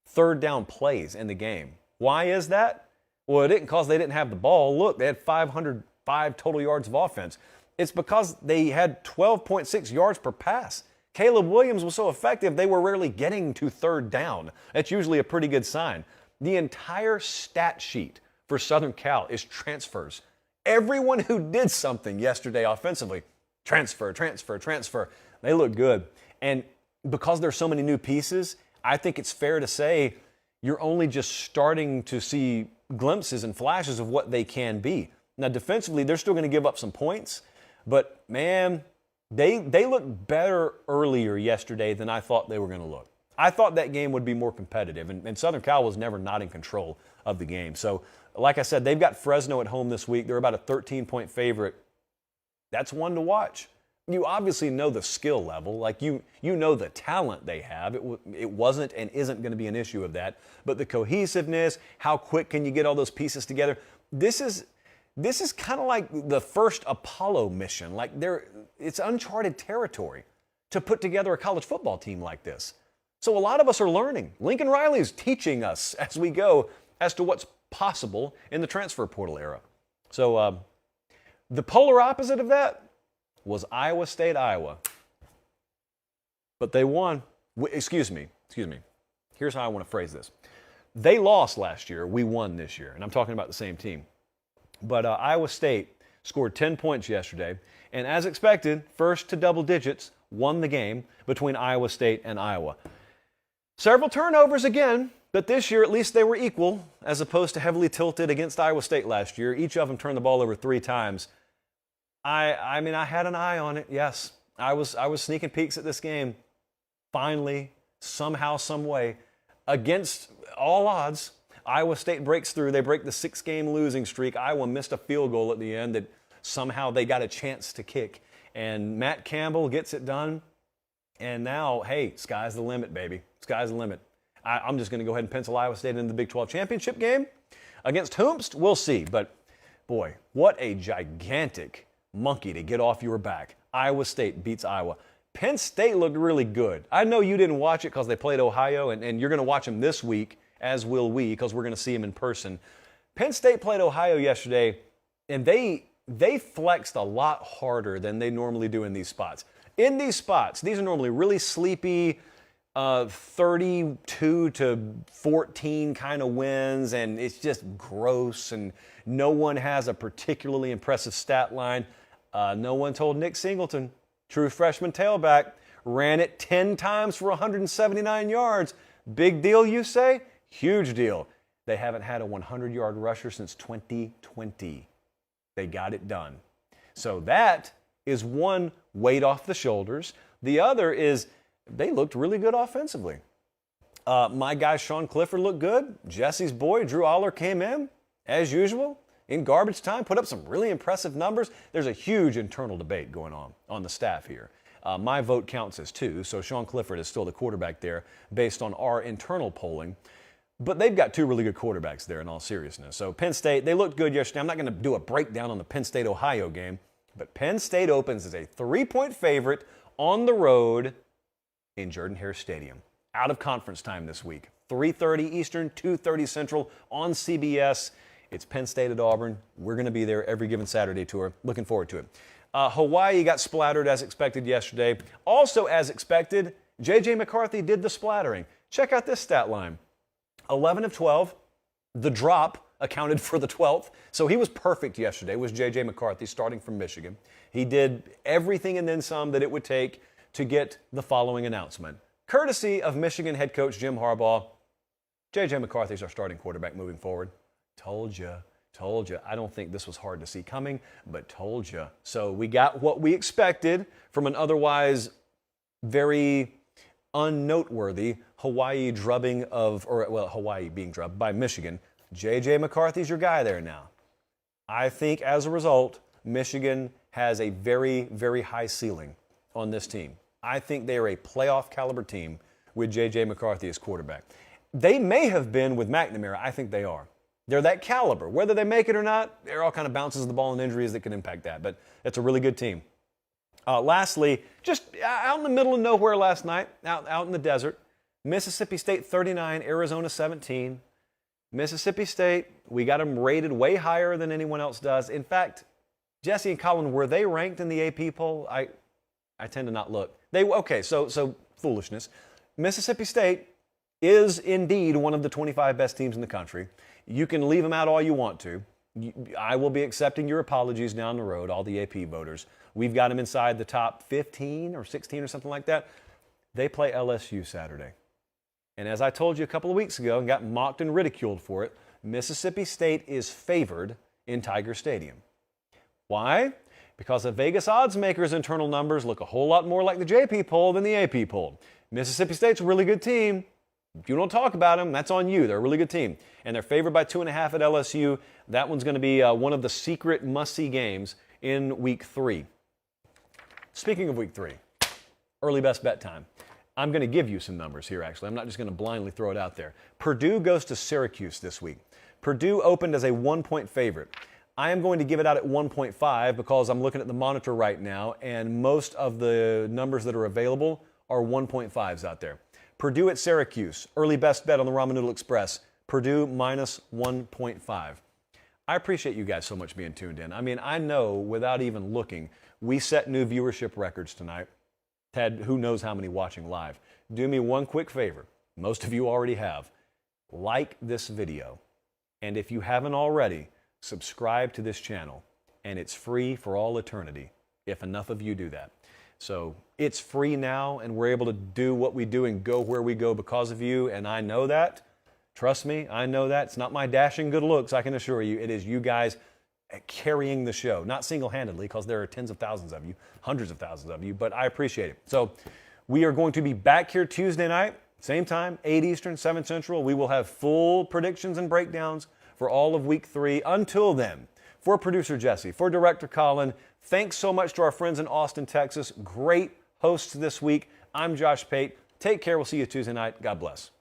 third down plays in the game. Why is that? Well, it didn't because they didn't have the ball. Look, they had 505 total yards of offense. It's because they had 12.6 yards per pass. Caleb Williams was so effective, they were rarely getting to third down. That's usually a pretty good sign. The entire stat sheet for Southern Cal is transfers. Everyone who did something yesterday offensively, transfer. They look good. And because there's so many new pieces, I think it's fair to say you're only just starting to see glimpses and flashes of what they can be. Now, defensively, they're still going to give up some points, but, man, they looked better earlier yesterday than I thought they were going to look. I thought that game would be more competitive, and Southern Cal was never not in control of the game. So, like I said, they've got Fresno at home this week. They're about a 13-point favorite. That's one to watch. You obviously know the skill level. Like, you know the talent they have. It wasn't and isn't going to be an issue of that. But the cohesiveness, how quick can you get all those pieces together? This is kind of like the first Apollo mission. Like, it's uncharted territory to put together a college football team like this. So a lot of us are learning. Lincoln Riley's teaching us as we go as to what's possible in the transfer portal era. So the polar opposite of that was Iowa State, Iowa. But they won. Excuse me. Here's how I want to phrase this. They lost last year. We won this year. And I'm talking about the same team. But Iowa State scored 10 points yesterday. And as expected, first to double digits, won the game between Iowa State and Iowa. Several turnovers again, but this year at least they were equal as opposed to heavily tilted against Iowa State last year. Each of them turned the ball over 3 times. I mean, I had an eye on it, yes. I was sneaking peeks at this game. Finally, somehow, some way, against all odds, Iowa State breaks through. They break the 6-game losing streak. Iowa missed a field goal at the end that somehow they got a chance to kick. And Matt Campbell gets it done. And now, hey, sky's the limit, baby. Sky's the limit. I'm just going to go ahead and pencil Iowa State into the Big 12 championship game. Against whomst, we'll see. But, boy, what a gigantic monkey to get off your back. Iowa State beats Iowa. Penn State looked really good. I know you didn't watch it because they played Ohio, and you're going to watch them this week, as will we, because we're going to see them in person. Penn State played Ohio yesterday, and they flexed a lot harder than they normally do in these spots. In these spots, these are normally really sleepy, 32-14 kind of wins, and it's just gross, and no one has a particularly impressive stat line. No one told Nick Singleton, true freshman tailback, ran it 10 times for 179 yards. Big deal, you say? Huge deal. They haven't had a 100-yard rusher since 2020. They got it done. So that is one weight off the shoulders. The other is they looked really good offensively. My guy Sean Clifford looked good. Jesse's boy Drew Aller came in, as usual, in garbage time, put up some really impressive numbers. There's a huge internal debate going on the staff here. My vote counts as 2, so Sean Clifford is still the quarterback there based on our internal polling. But they've got 2 really good quarterbacks there in all seriousness. So Penn State, they looked good yesterday. I'm not going to do a breakdown on the Penn State-Ohio game, but Penn State opens as a 3-point favorite on the road in Jordan-Hare Stadium. Out of conference time this week. 3:30 Eastern, 2:30 Central on CBS. It's Penn State at Auburn. We're going to be there every given Saturday tour. Looking forward to it. Hawaii got splattered as expected yesterday. Also as expected, J.J. McCarthy did the splattering. Check out this stat line. 11 of 12. The drop accounted for the 12th. So he was perfect yesterday, was J.J. McCarthy, starting from Michigan. He did everything and then some that it would take to get the following announcement. Courtesy of Michigan head coach Jim Harbaugh, J.J. McCarthy's our starting quarterback moving forward. Told you. I don't think this was hard to see coming, but told you. So we got what we expected from an otherwise very unnoteworthy Hawaii Hawaii being drubbed by Michigan. J.J. McCarthy's your guy there now. I think as a result, Michigan has a very, very high ceiling on this team. I think they are a playoff caliber team with J.J. McCarthy as quarterback. They may have been with McNamara. I think they are. They're that caliber. Whether they make it or not, there are all kind of bounces of the ball and injuries that can impact that. But it's a really good team. Lastly, just out in the middle of nowhere last night, out in the desert, Mississippi State 39, Arizona 17. Mississippi State, we got them rated way higher than anyone else does. In fact, Jesse and Colin, were they ranked in the AP poll? I tend to not look. So foolishness. Mississippi State is indeed one of the 25 best teams in the country. You can leave them out all you want to. I will be accepting your apologies down the road, all the AP voters. We've got them inside the top 15 or 16 or something like that. They play LSU Saturday. And as I told you a couple of weeks ago and got mocked and ridiculed for it, Mississippi State is favored in Tiger Stadium. Why? Because the Vegas odds makers' internal numbers look a whole lot more like the JP poll than the AP poll. Mississippi State's a really good team. If you don't talk about them, that's on you. They're a really good team. And they're favored by 2.5 at LSU. That one's going to be one of the secret must-see games in Week 3. Speaking of Week 3, early best bet time. I'm going to give you some numbers here, actually. I'm not just going to blindly throw it out there. Purdue goes to Syracuse this week. Purdue opened as a 1-point favorite. I am going to give it out at 1.5 because I'm looking at the monitor right now, and most of the numbers that are available are 1.5s out there. Purdue at Syracuse, early best bet on the Ramen Noodle Express. Purdue minus 1.5. I appreciate you guys so much being tuned in. I mean, I know without even looking, we set new viewership records tonight. Had who knows how many watching live. Do me one quick favor. Most of you already have. Like this video. And if you haven't already, subscribe to this channel. And it's free for all eternity if enough of you do that. So it's free now, and we're able to do what we do and go where we go because of you, and I know that. Trust me, I know that. It's not my dashing good looks, I can assure you. It is you guys carrying the show. Not single-handedly, because there are tens of thousands of you, hundreds of thousands of you, but I appreciate it. So we are going to be back here Tuesday night, same time, 8 Eastern, 7 Central. We will have full predictions and breakdowns for all of Week 3. Until then, for producer Jesse, for director Colin, thanks so much to our friends in Austin, Texas. Great hosts this week. I'm Josh Pate. Take care. We'll see you Tuesday night. God bless.